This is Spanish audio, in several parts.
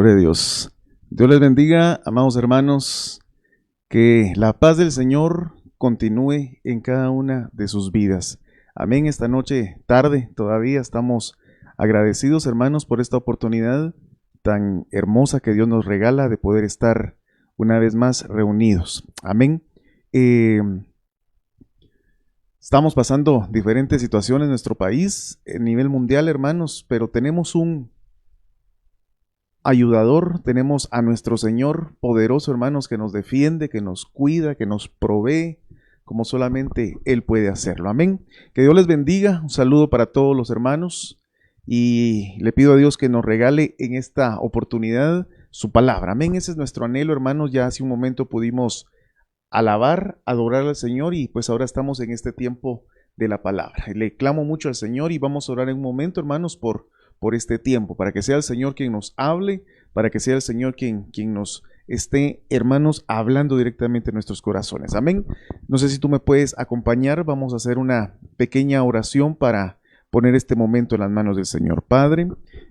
Gloria a Dios. Dios les bendiga, amados hermanos, que la paz del Señor continúe en cada una de sus vidas. Amén. Esta noche, tarde, todavía estamos agradecidos, hermanos, por esta oportunidad tan hermosa que Dios nos regala de poder estar una vez más reunidos. Amén. Estamos pasando diferentes situaciones en nuestro país, a nivel mundial, hermanos, pero tenemos un ayudador, tenemos a nuestro Señor poderoso, hermanos, que nos defiende, que nos cuida, que nos provee, como solamente Él puede hacerlo. Amén. Que Dios les bendiga. Un saludo para todos los hermanos y le pido a Dios que nos regale en esta oportunidad su palabra. Amén. Ese es nuestro anhelo, hermanos. Ya hace un momento pudimos alabar, adorar al Señor y pues ahora estamos en este tiempo de la palabra. Le clamo mucho al Señor y vamos a orar en un momento, hermanos, por este tiempo, para que sea el Señor quien nos hable, para que sea el Señor quien nos esté, hermanos, hablando directamente en nuestros corazones. Amén. No sé si tú me puedes acompañar, vamos a hacer una pequeña oración para poner este momento en las manos del Señor. Padre,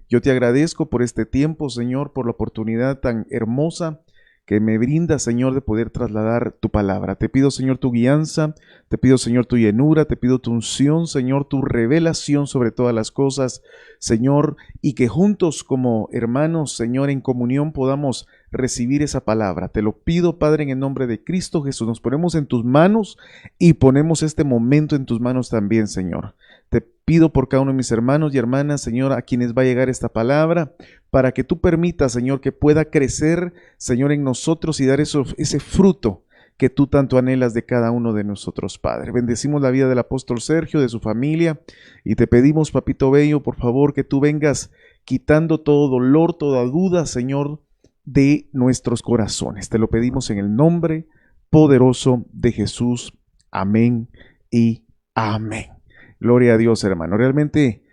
yo te agradezco por este tiempo, Señor, por la oportunidad tan hermosa que me brinda, Señor, de poder trasladar tu palabra. Te pido, Señor, tu guianza, te pido, Señor, tu llenura, te pido tu unción, Señor, tu revelación sobre todas las cosas, Señor, y que juntos como hermanos, Señor, en comunión podamos recibir esa palabra. Te lo pido, Padre, en el nombre de Cristo Jesús. Nos ponemos en tus manos y ponemos este momento en tus manos también, Señor. Te pido por cada uno de mis hermanos y hermanas, Señor, a quienes va a llegar esta palabra, para que tú permitas, Señor, que pueda crecer, Señor, en nosotros y dar ese fruto que tú tanto anhelas de cada uno de nosotros, Padre. Bendecimos la vida del apóstol Sergio, de su familia, y te pedimos, Papito Bello, por favor, que tú vengas quitando todo dolor, toda duda, Señor, de nuestros corazones. Te lo pedimos en el nombre poderoso de Jesús. Amén y amén. Gloria a Dios, hermano. Realmente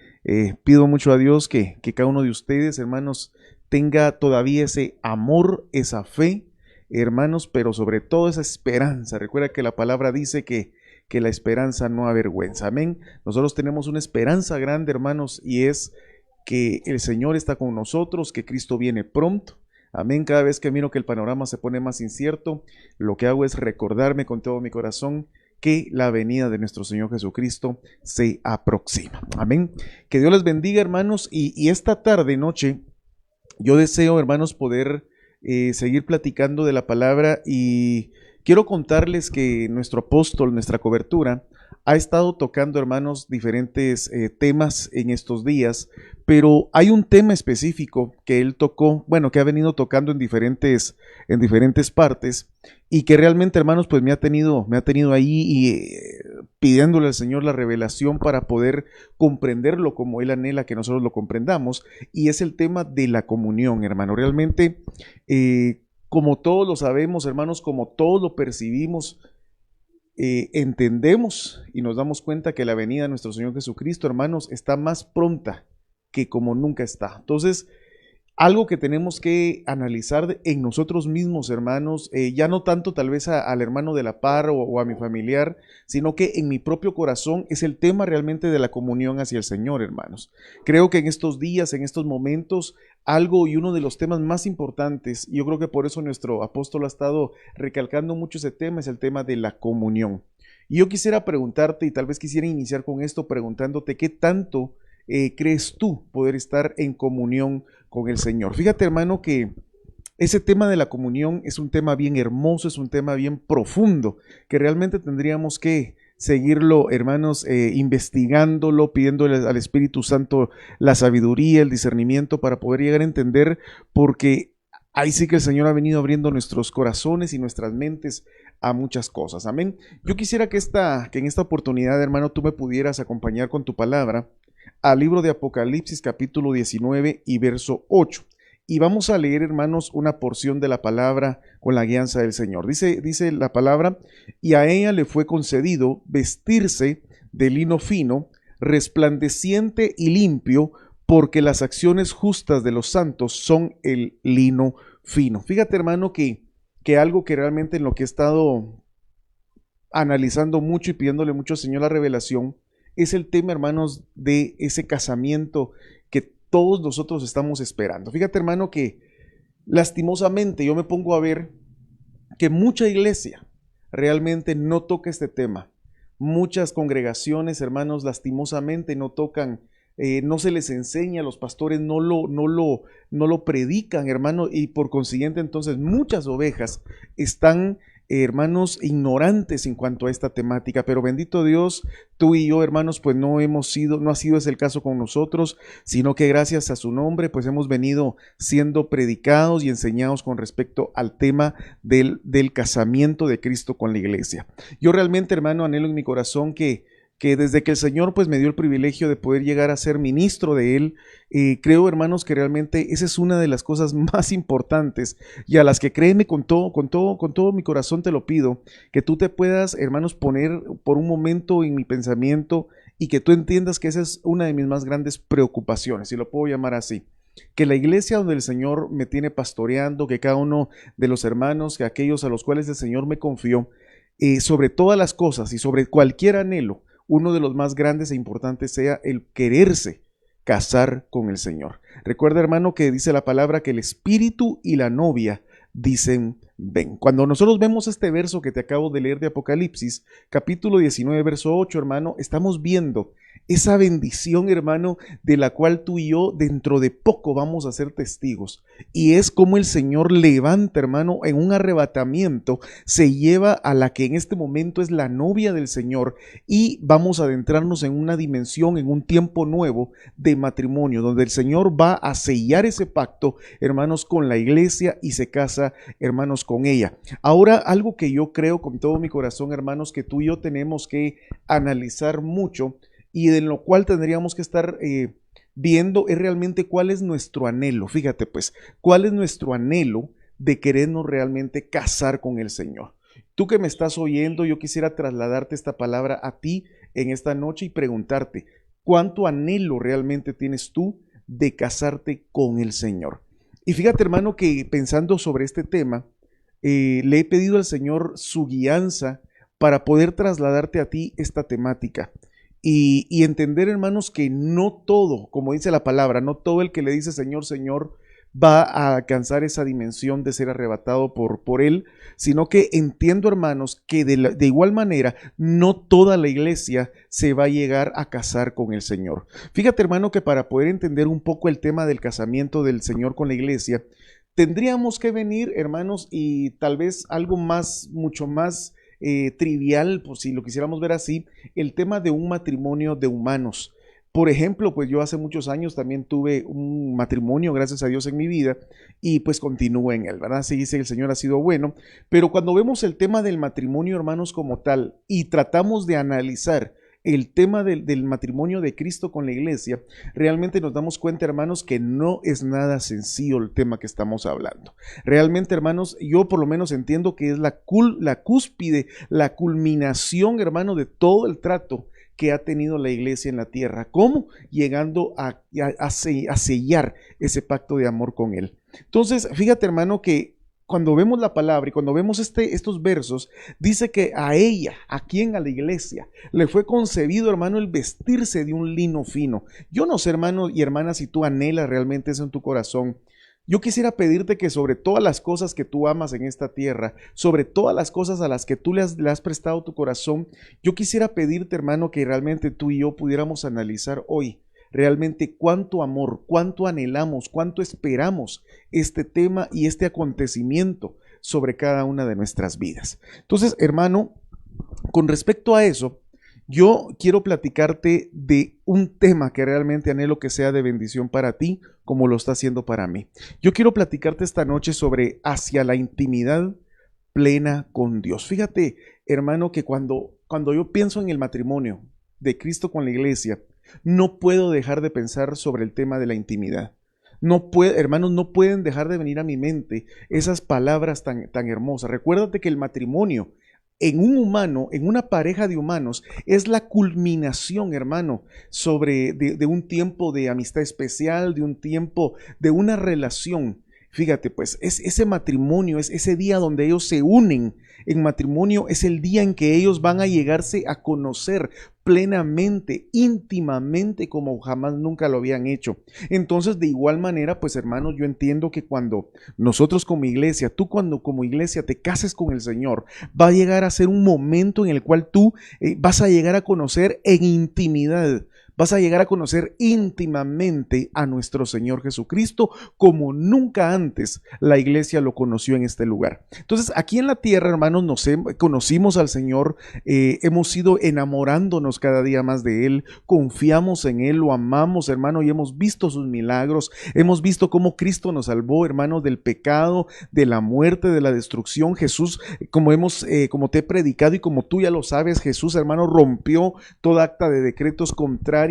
pido mucho a Dios que cada uno de ustedes, hermanos, tenga todavía ese amor, esa fe, hermanos, pero sobre todo esa esperanza. Recuerda que la palabra dice que la esperanza no avergüenza. Amén. Nosotros tenemos una esperanza grande, hermanos, y es que el Señor está con nosotros, que Cristo viene pronto. Amén. Cada vez que miro que el panorama se pone más incierto, lo que hago es recordarme con todo mi corazón que la venida de nuestro Señor Jesucristo se aproxima. Amén. Que Dios les bendiga, hermanos, y esta tarde, noche, yo deseo, hermanos, poder seguir platicando de la palabra, y quiero contarles que nuestro apóstol, nuestra cobertura, ha estado tocando, hermanos, diferentes temas en estos días, pero hay un tema específico que él tocó, bueno, que ha venido tocando en diferentes partes, y que realmente, hermanos, pues me ha tenido ahí y pidiéndole al Señor la revelación para poder comprenderlo como Él anhela que nosotros lo comprendamos, y es el tema de la comunión, hermano. Realmente, como todos lo sabemos, hermanos, como todos lo percibimos, entendemos y nos damos cuenta que la venida de nuestro Señor Jesucristo, hermanos, está más pronta que como nunca está. Entonces, algo que tenemos que analizar en nosotros mismos, hermanos, ya no tanto tal vez al hermano de la par o a mi familiar, sino que en mi propio corazón, es el tema realmente de la comunión hacia el Señor, hermanos. Creo que en estos días, en estos momentos, algo y uno de los temas más importantes, y yo creo que por eso nuestro apóstol ha estado recalcando mucho ese tema, es el tema de la comunión. Y yo quisiera preguntarte, y tal vez quisiera iniciar con esto preguntándote, ¿qué tanto crees tú poder estar en comunión con el Señor? Fíjate, hermano, que ese tema de la comunión es un tema bien hermoso, es un tema bien profundo, que realmente tendríamos que seguirlo, hermanos, investigándolo, pidiéndole al Espíritu Santo la sabiduría, el discernimiento para poder llegar a entender, porque ahí sí que el Señor ha venido abriendo nuestros corazones y nuestras mentes a muchas cosas. Amén. Yo quisiera que en esta oportunidad, hermano, tú me pudieras acompañar con tu palabra al libro de Apocalipsis, capítulo 19 y verso 8. Y vamos a leer, hermanos, una porción de la palabra con la guianza del Señor. Dice la palabra: y a ella le fue concedido vestirse de lino fino, resplandeciente y limpio, porque las acciones justas de los santos son el lino fino. Fíjate, hermano, que algo que realmente en lo que he estado analizando mucho y pidiéndole mucho al Señor la revelación, es el tema, hermanos, de ese casamiento que todos nosotros estamos esperando. Fíjate, hermano, que Lastimosamente yo me pongo a ver que mucha iglesia realmente no toca este tema. Muchas congregaciones, hermanos, lastimosamente no tocan, no se les enseña, los pastores no lo predican, hermano, y por consiguiente entonces muchas ovejas están, hermanos, ignorantes en cuanto a esta temática, pero bendito Dios, tú y yo, hermanos, pues no ha sido ese el caso con nosotros, sino que gracias a su nombre, pues hemos venido siendo predicados y enseñados con respecto al tema del casamiento de Cristo con la iglesia. Yo realmente, hermano, anhelo en mi corazón que desde que el Señor pues me dio el privilegio de poder llegar a ser ministro de Él, creo, hermanos, que realmente esa es una de las cosas más importantes y a las que créeme con todo mi corazón te lo pido, que tú te puedas, hermanos, poner por un momento en mi pensamiento y que tú entiendas que esa es una de mis más grandes preocupaciones, si lo puedo llamar así. Que la iglesia donde el Señor me tiene pastoreando, que cada uno de los hermanos, que aquellos a los cuales el Señor me confió, sobre todas las cosas y sobre cualquier anhelo, uno de los más grandes e importantes sea el quererse casar con el Señor. Recuerda, hermano, que dice la palabra que el espíritu y la novia dicen ven. Cuando nosotros vemos este verso que te acabo de leer de Apocalipsis, capítulo 19, verso 8, hermano, estamos viendo esa bendición, hermano, de la cual tú y yo dentro de poco vamos a ser testigos. Y es como el Señor levanta, hermano, en un arrebatamiento, se lleva a la que en este momento es la novia del Señor y vamos a adentrarnos en una dimensión, en un tiempo nuevo de matrimonio, donde el Señor va a sellar ese pacto, hermanos, con la iglesia y se casa, hermanos, con ella. Ahora, algo que yo creo con todo mi corazón, hermanos, que tú y yo tenemos que analizar mucho y de lo cual tendríamos que estar viendo es realmente cuál es nuestro anhelo. Fíjate pues, cuál es nuestro anhelo de querernos realmente casar con el Señor. Tú que me estás oyendo, yo quisiera trasladarte esta palabra a ti en esta noche y preguntarte, ¿cuánto anhelo realmente tienes tú de casarte con el Señor? Y fíjate, hermano, que pensando sobre este tema, le he pedido al Señor su guianza para poder trasladarte a ti esta temática. Y entender, hermanos, que no todo, como dice la palabra, no todo el que le dice Señor, Señor, va a alcanzar esa dimensión de ser arrebatado por Él, sino que entiendo, hermanos, que de igual manera no toda la iglesia se va a llegar a casar con el Señor. Fíjate, hermano, que para poder entender un poco el tema del casamiento del Señor con la iglesia, tendríamos que venir, hermanos, y tal vez algo más, mucho más trivial, pues si lo quisiéramos ver así, el tema de un matrimonio de humanos. Por ejemplo, pues yo hace muchos años también tuve un matrimonio, gracias a Dios, en mi vida, y pues continúo en él, ¿verdad? Sí dice que el Señor ha sido bueno, pero cuando vemos el tema del matrimonio, hermanos, como tal, y tratamos de analizar el tema del matrimonio de Cristo con la iglesia, realmente nos damos cuenta, hermanos, que no es nada sencillo el tema que estamos hablando. Realmente, hermanos, yo por lo menos entiendo que es la cúspide, la culminación, hermano, de todo el trato que ha tenido la iglesia en la tierra. ¿Cómo? Llegando a sellar ese pacto de amor con Él. Entonces, fíjate, hermano, que cuando vemos la palabra y cuando vemos estos versos, dice que a ella, a quien, a la iglesia, le fue concebido, hermano, el vestirse de un lino fino. Yo no sé, hermano y hermana, si tú anhelas realmente eso en tu corazón. Yo quisiera pedirte que sobre todas las cosas que tú amas en esta tierra, sobre todas las cosas a las que tú le has prestado tu corazón, yo quisiera pedirte, hermano, que realmente tú y yo pudiéramos analizar hoy realmente cuánto amor, cuánto anhelamos, cuánto esperamos este tema y este acontecimiento sobre cada una de nuestras vidas. Entonces, hermano, con respecto a eso, yo quiero platicarte de un tema que realmente anhelo que sea de bendición para ti, como lo está haciendo para mí. Yo quiero platicarte esta noche sobre hacia la intimidad plena con Dios. Fíjate, hermano, que cuando yo pienso en el matrimonio de Cristo con la iglesia, no puedo dejar de pensar sobre el tema de la intimidad. Hermanos, no pueden dejar de venir a mi mente esas palabras tan hermosas. Recuérdate que el matrimonio en un humano, en una pareja de humanos, es la culminación, hermano, de un tiempo de amistad especial, de un tiempo, de una relación. Fíjate, pues, es ese matrimonio, es ese día donde ellos se unen en matrimonio es el día en que ellos van a llegarse a conocer plenamente, íntimamente, como jamás nunca lo habían hecho. Entonces, de igual manera, pues hermanos, yo entiendo que cuando nosotros como iglesia, tú cuando como iglesia te cases con el Señor, va a llegar a ser un momento en el cual tú vas a llegar a conocer en intimidad. Vas a llegar a conocer íntimamente a nuestro Señor Jesucristo como nunca antes la iglesia lo conoció en este lugar. Entonces, aquí en la tierra, hermanos, conocimos al Señor, hemos ido enamorándonos cada día más de Él, confiamos en Él, lo amamos, hermano, y hemos visto sus milagros, hemos visto cómo Cristo nos salvó, hermano, del pecado, de la muerte, de la destrucción. Jesús, como te he predicado y como tú ya lo sabes, Jesús, hermano, rompió toda acta de decretos contraria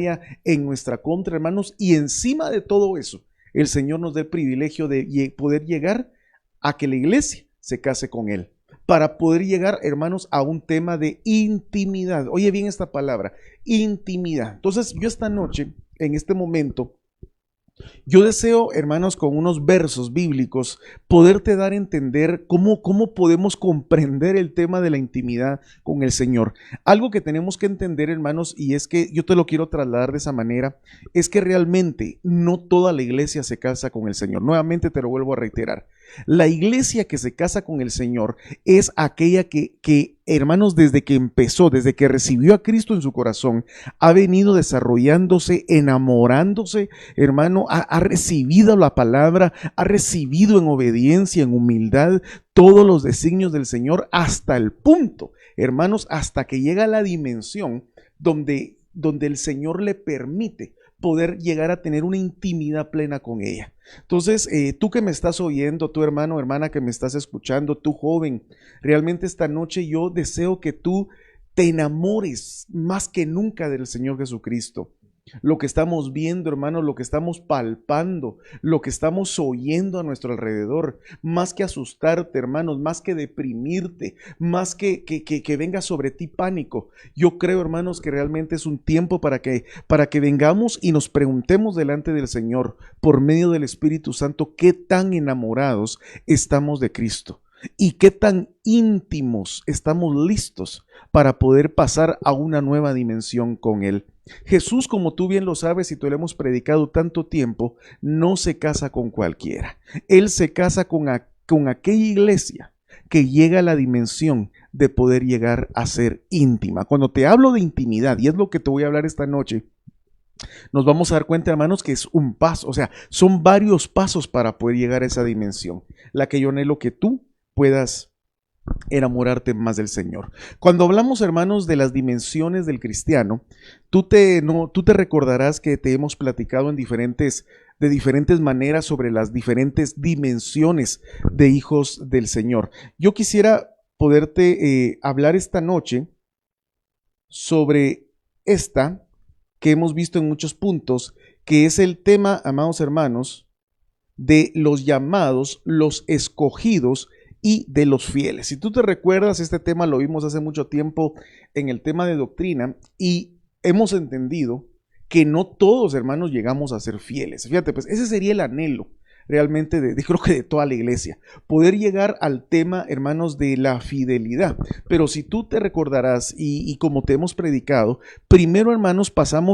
en nuestra contra, hermanos, y encima de todo eso, el Señor nos da el privilegio de poder llegar a que la iglesia se case con Él, para poder llegar, hermanos, a un tema de intimidad. Oye bien esta palabra, intimidad. Entonces, yo esta noche, en este momento, yo deseo, hermanos, con unos versos bíblicos, poderte dar a entender cómo podemos comprender el tema de la intimidad con el Señor. Algo que tenemos que entender, hermanos, y es que yo te lo quiero trasladar de esa manera, es que realmente no toda la iglesia se casa con el Señor. Nuevamente te lo vuelvo a reiterar. La iglesia que se casa con el Señor es aquella que, hermanos, desde que empezó, desde que recibió a Cristo en su corazón, ha venido desarrollándose, enamorándose, hermano, ha recibido la palabra, ha recibido en obediencia, en humildad, todos los designios del Señor hasta el punto, hermanos, hasta que llega a la dimensión donde el Señor le permite poder llegar a tener una intimidad plena con ella. Entonces, tú que me estás oyendo, tu hermano, hermana que me estás escuchando, tú joven, realmente esta noche yo deseo que tú te enamores más que nunca del Señor Jesucristo. Lo que estamos viendo, hermano, lo que estamos palpando, lo que estamos oyendo a nuestro alrededor, más que asustarte, hermanos, más que deprimirte, más que venga sobre ti pánico. Yo creo, hermanos, que realmente es un tiempo para que vengamos y nos preguntemos delante del Señor, por medio del Espíritu Santo, qué tan enamorados estamos de Cristo y qué tan íntimos estamos listos para poder pasar a una nueva dimensión con Él. Jesús, como tú bien lo sabes y te lo hemos predicado tanto tiempo, no se casa con cualquiera. Él se casa con aquella iglesia que llega a la dimensión de poder llegar a ser íntima. Cuando te hablo de intimidad, y es lo que te voy a hablar esta noche, nos vamos a dar cuenta, hermanos, que es un paso, o sea, son varios pasos para poder llegar a esa dimensión, la que yo anhelo que tú puedas enamorarte más del Señor. Cuando hablamos, hermanos, de las dimensiones del cristiano, tú te recordarás que te hemos platicado de diferentes maneras sobre las diferentes dimensiones de hijos del Señor. Yo quisiera poderte hablar esta noche sobre esta que hemos visto en muchos puntos, que es el tema, amados hermanos, de los llamados, los escogidos y de los fieles. Si tú te recuerdas, este tema lo vimos hace mucho tiempo en el tema de doctrina y hemos entendido que no todos, hermanos, llegamos a ser fieles. Fíjate, pues ese sería el anhelo realmente creo que de toda la iglesia, poder llegar al tema, hermanos, de la fidelidad. Pero si tú te recordarás y como te hemos predicado, primero, hermanos,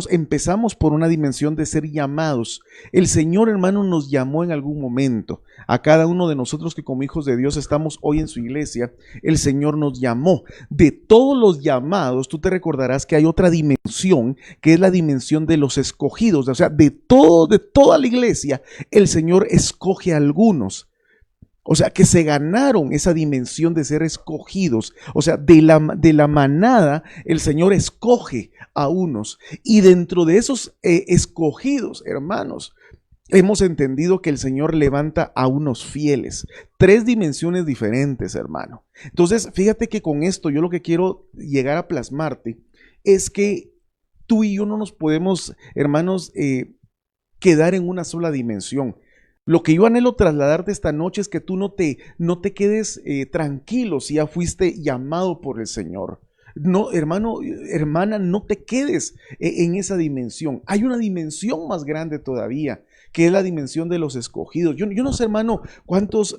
empezamos por una dimensión de ser llamados. El Señor, hermano, nos llamó en algún momento. A cada uno de nosotros que como hijos de Dios estamos hoy en su iglesia, el Señor nos llamó. De todos los llamados, tú te recordarás que hay otra dimensión, que es la dimensión de los escogidos. O sea, de toda la iglesia, el Señor escoge a algunos. O sea, que se ganaron esa dimensión de ser escogidos. O sea, de la manada, el Señor escoge a unos. Y dentro de esos escogidos, hermanos, hemos entendido que el Señor levanta a unos fieles. 3 dimensiones diferentes, hermano. Entonces, fíjate que con esto yo lo que quiero llegar a plasmarte es que tú y yo no nos podemos, hermanos, quedar en una sola dimensión. Lo que yo anhelo trasladarte esta noche es que tú no te quedes tranquilo si ya fuiste llamado por el Señor. No, hermano, hermana, no te quedes en esa dimensión. Hay una dimensión más grande todavía, que es la dimensión de los escogidos. Yo no sé, hermano, cuántos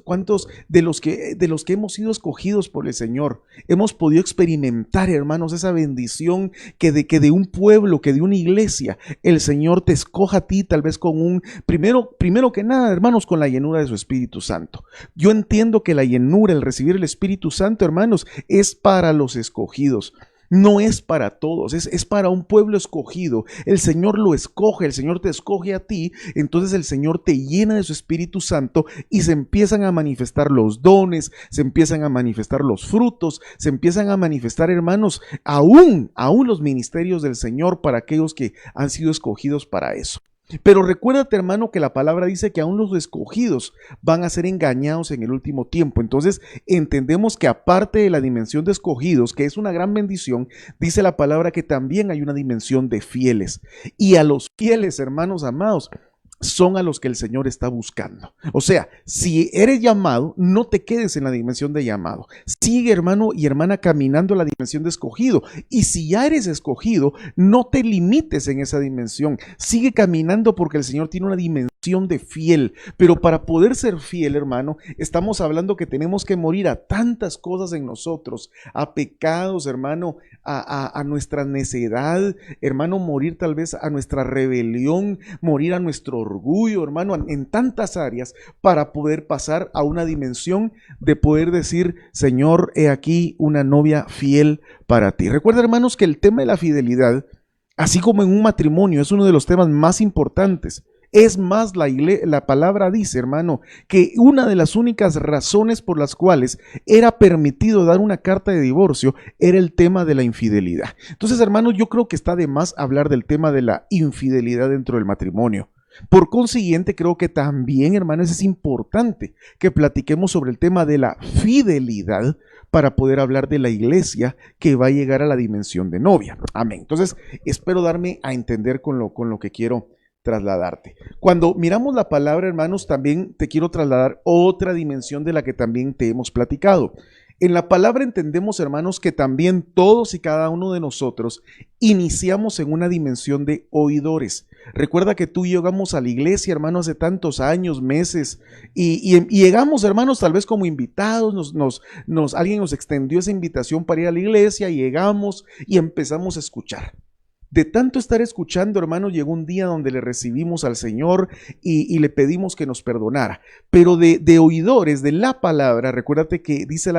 de los que hemos sido escogidos por el Señor hemos podido experimentar, hermanos, esa bendición que de un pueblo, que de una iglesia, el Señor te escoja a ti, tal vez con primero que nada, hermanos, con la llenura de su Espíritu Santo. Yo entiendo que la llenura, el recibir el Espíritu Santo, hermanos, es para los escogidos. No es para todos, es para un pueblo escogido. El Señor lo escoge, el Señor te escoge a ti, entonces el Señor te llena de su Espíritu Santo y se empiezan a manifestar los dones, se empiezan a manifestar los frutos, se empiezan a manifestar, hermanos, aún los ministerios del Señor para aquellos que han sido escogidos para eso. Pero recuérdate, hermano, que la palabra dice que aún los escogidos van a ser engañados en el último tiempo. Entonces entendemos que aparte de la dimensión de escogidos, que es una gran bendición, dice la palabra que también hay una dimensión de fieles. Y a los fieles, hermanos amados, son a los que el Señor está buscando. O sea, si eres llamado, no te quedes en la dimensión de llamado. Sigue, hermano y hermana, caminando la dimensión de escogido. Y si ya eres escogido, no te limites en esa dimensión. Sigue caminando porque el Señor tiene una dimensión de fiel. Pero para poder ser fiel, hermano, estamos hablando que tenemos que morir a tantas cosas en nosotros, a pecados, hermano, a nuestra necedad, hermano, morir tal vez a nuestra rebelión, morir a nuestro orgullo, hermano, en tantas áreas para poder pasar a una dimensión de poder decir, Señor, he aquí una novia fiel para ti. Recuerda, hermanos, que el tema de la fidelidad, así como en un matrimonio, es uno de los temas más importantes. Es más, la palabra dice, hermano, que una de las únicas razones por las cuales era permitido dar una carta de divorcio era el tema de la infidelidad. Entonces, hermano, yo creo que está de más hablar del tema de la infidelidad dentro del matrimonio. Por consiguiente, creo que también, hermanos, es importante que platiquemos sobre el tema de la fidelidad para poder hablar de la iglesia que va a llegar a la dimensión de novia. Amén. Entonces, espero darme a entender con lo que quiero trasladarte. Cuando miramos la palabra, hermanos, también te quiero trasladar otra dimensión de la que también te hemos platicado. En la palabra entendemos, hermanos, que también todos y cada uno de nosotros iniciamos en una dimensión de oidores. Recuerda que tú y yo llegamos a la iglesia, hermano, hace tantos años, meses, y llegamos, hermanos, tal vez como invitados, alguien nos extendió esa invitación para ir a la iglesia, y llegamos y empezamos a escuchar. De tanto estar escuchando, hermanos, llegó un día donde le recibimos al Señor y le pedimos que nos perdonara. Pero de oidores de la palabra, recuérdate que dice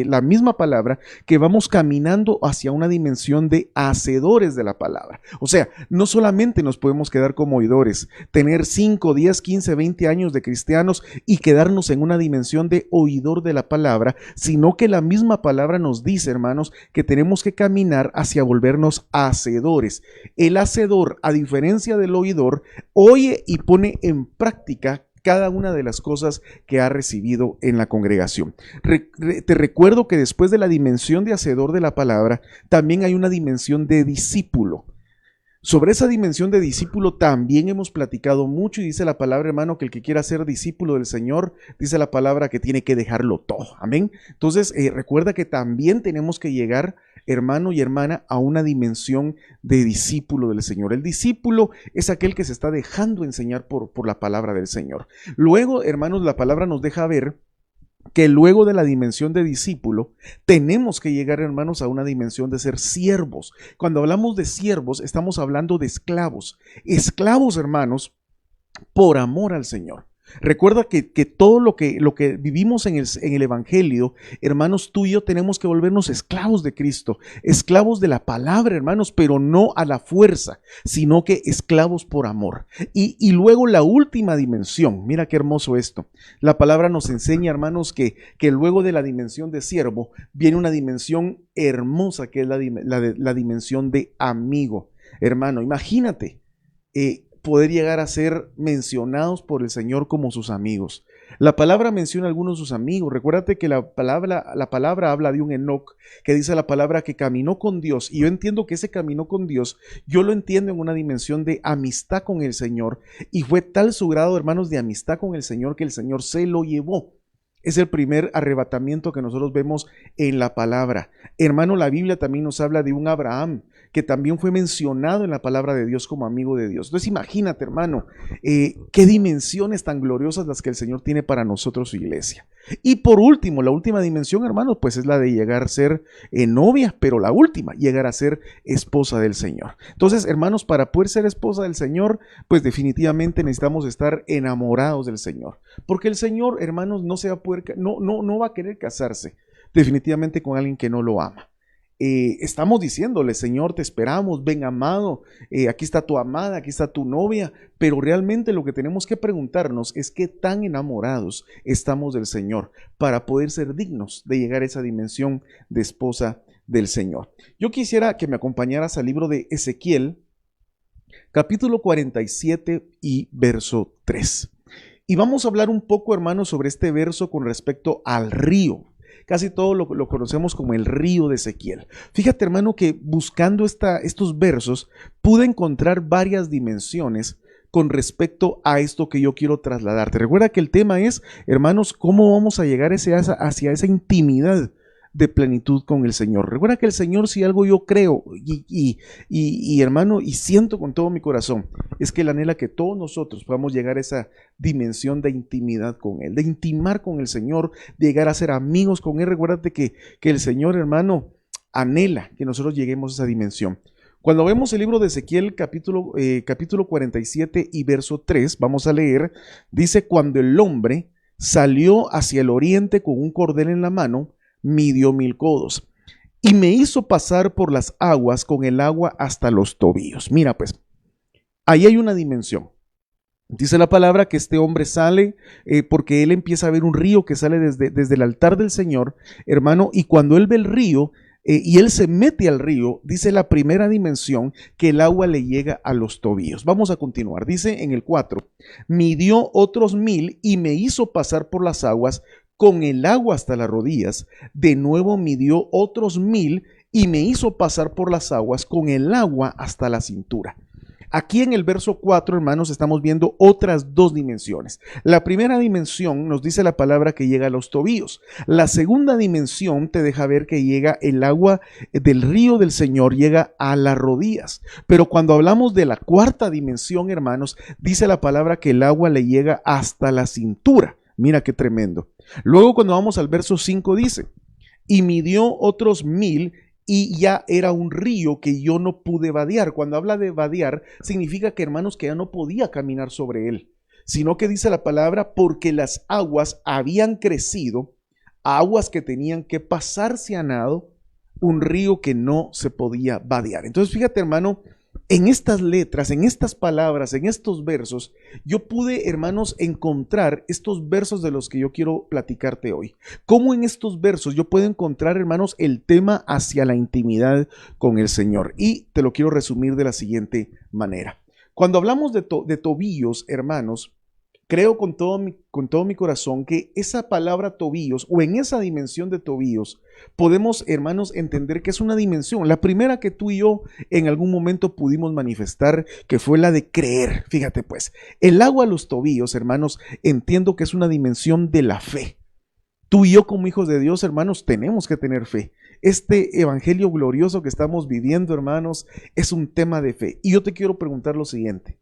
la misma palabra que vamos caminando hacia una dimensión de hacedores de la palabra. O sea, no solamente nos podemos quedar como oidores, tener 5, 10, 15, 20 años de cristianos y quedarnos en una dimensión de oidor de la palabra, sino que la misma palabra nos dice, hermanos, que tenemos que caminar hacia volvernos hacedores. El hacedor, a diferencia del oidor, oye y pone en práctica cada una de las cosas que ha recibido en la congregación. Te recuerdo que después de la dimensión de hacedor de la palabra, también hay una dimensión de discípulo. Sobre esa dimensión de discípulo también hemos platicado mucho y dice la palabra, hermano, que el que quiera ser discípulo del Señor, dice la palabra que tiene que dejarlo todo. Amén. Entonces, recuerda que también tenemos que llegar, hermano y hermana, a una dimensión de discípulo del Señor. El discípulo es aquel que se está dejando enseñar por la palabra del Señor. Luego, hermanos, la palabra nos deja ver que luego de la dimensión de discípulo, tenemos que llegar, hermanos, a una dimensión de ser siervos. Cuando hablamos de siervos, estamos hablando de esclavos. Esclavos, hermanos, por amor al Señor. Recuerda que todo lo que vivimos en el Evangelio, hermanos, tú y yo tenemos que volvernos esclavos de Cristo, esclavos de la palabra, hermanos, pero no a la fuerza, sino que esclavos por amor. Y luego la última dimensión, mira qué hermoso esto. La palabra nos enseña, hermanos, que luego de la dimensión de siervo viene una dimensión hermosa, que es la dimensión de amigo. Hermano, imagínate, poder llegar a ser mencionados por el Señor como sus amigos. La palabra menciona a algunos de sus amigos. Recuérdate que la palabra habla de un Enoc, que dice la palabra que caminó con Dios, y yo entiendo que ese caminó con Dios, yo lo entiendo en una dimensión de amistad con el Señor, y fue tal su grado, hermanos, de amistad con el Señor, que el Señor se lo llevó. Es el primer arrebatamiento que nosotros vemos en la palabra. Hermano, la Biblia también nos habla de un Abraham que también fue mencionado en la palabra de Dios como amigo de Dios. Entonces imagínate, hermano, qué dimensiones tan gloriosas las que el Señor tiene para nosotros, su iglesia. Y por último, la última dimensión, hermanos, pues es la de llegar a ser novia, pero la última, llegar a ser esposa del Señor. Entonces, hermanos, para poder ser esposa del Señor, pues definitivamente necesitamos estar enamorados del Señor. Porque el Señor, hermanos, no se va a poder, no va a querer casarse definitivamente con alguien que no lo ama. Estamos diciéndole, Señor, te esperamos, ven amado, aquí está tu amada, aquí está tu novia, pero realmente lo que tenemos que preguntarnos es qué tan enamorados estamos del Señor para poder ser dignos de llegar a esa dimensión de esposa del Señor. Yo quisiera que me acompañaras al libro de Ezequiel, capítulo 47 y verso 3. Y vamos a hablar un poco, hermanos, sobre este verso con respecto al río. Casi todo lo conocemos como el río de Ezequiel. Fíjate, hermano, que buscando estos versos pude encontrar varias dimensiones con respecto a esto que yo quiero trasladarte. Recuerda que el tema es, hermanos, cómo vamos a llegar hacia esa intimidad de plenitud con el Señor. Recuerda que el Señor, si algo yo creo y hermano, y siento con todo mi corazón, es que Él anhela que todos nosotros podamos llegar a esa dimensión de intimidad con Él, de intimar con el Señor, de llegar a ser amigos con Él. Recuérdate que el Señor, hermano, anhela que nosotros lleguemos a esa dimensión. Cuando vemos el libro de Ezequiel, capítulo 47 y verso 3, vamos a leer, dice: cuando el hombre salió hacia el oriente con un cordel en la mano, midió 1000 codos y me hizo pasar por las aguas con el agua hasta los tobillos. Mira, pues, ahí hay una dimensión. Dice la palabra que este hombre sale porque él empieza a ver un río que sale desde el altar del Señor, hermano, y cuando él ve el río y él se mete al río, dice la primera dimensión que el agua le llega a los tobillos. Vamos a continuar. Dice en el 4, midió otros 1000 y me hizo pasar por las aguas con el agua hasta las rodillas. De nuevo midió otros 1000 y me hizo pasar por las aguas con el agua hasta la cintura. Aquí en el verso 4, hermanos, estamos viendo otras dos dimensiones. La primera dimensión nos dice la palabra que llega a los tobillos. La segunda dimensión te deja ver que llega el agua del río del Señor, llega a las rodillas. Pero cuando hablamos de la cuarta dimensión, hermanos, dice la palabra que el agua le llega hasta la cintura. Mira qué tremendo. Luego cuando vamos al verso 5 dice, y midió otros 1000 y ya era un río que yo no pude vadear. Cuando habla de vadear, significa que, hermanos, que ya no podía caminar sobre él, sino que dice la palabra, porque las aguas habían crecido, aguas que tenían que pasarse a nado, un río que no se podía vadear. Entonces, fíjate, hermano, en estas letras, en estas palabras, en estos versos, yo pude, hermanos, encontrar estos versos de los que yo quiero platicarte hoy. Cómo en estos versos yo puedo encontrar, hermanos, el tema hacia la intimidad con el Señor. Y te lo quiero resumir de la siguiente manera. Cuando hablamos de tobillos, hermanos, creo con todo mi corazón que esa palabra tobillos, o en esa dimensión de tobillos, podemos, hermanos, entender que es una dimensión. La primera que tú y yo en algún momento pudimos manifestar, que fue la de creer. Fíjate pues, el agua a los tobillos, hermanos, entiendo que es una dimensión de la fe. Tú y yo como hijos de Dios, hermanos, tenemos que tener fe. Este evangelio glorioso que estamos viviendo, hermanos, es un tema de fe. Y yo te quiero preguntar lo siguiente.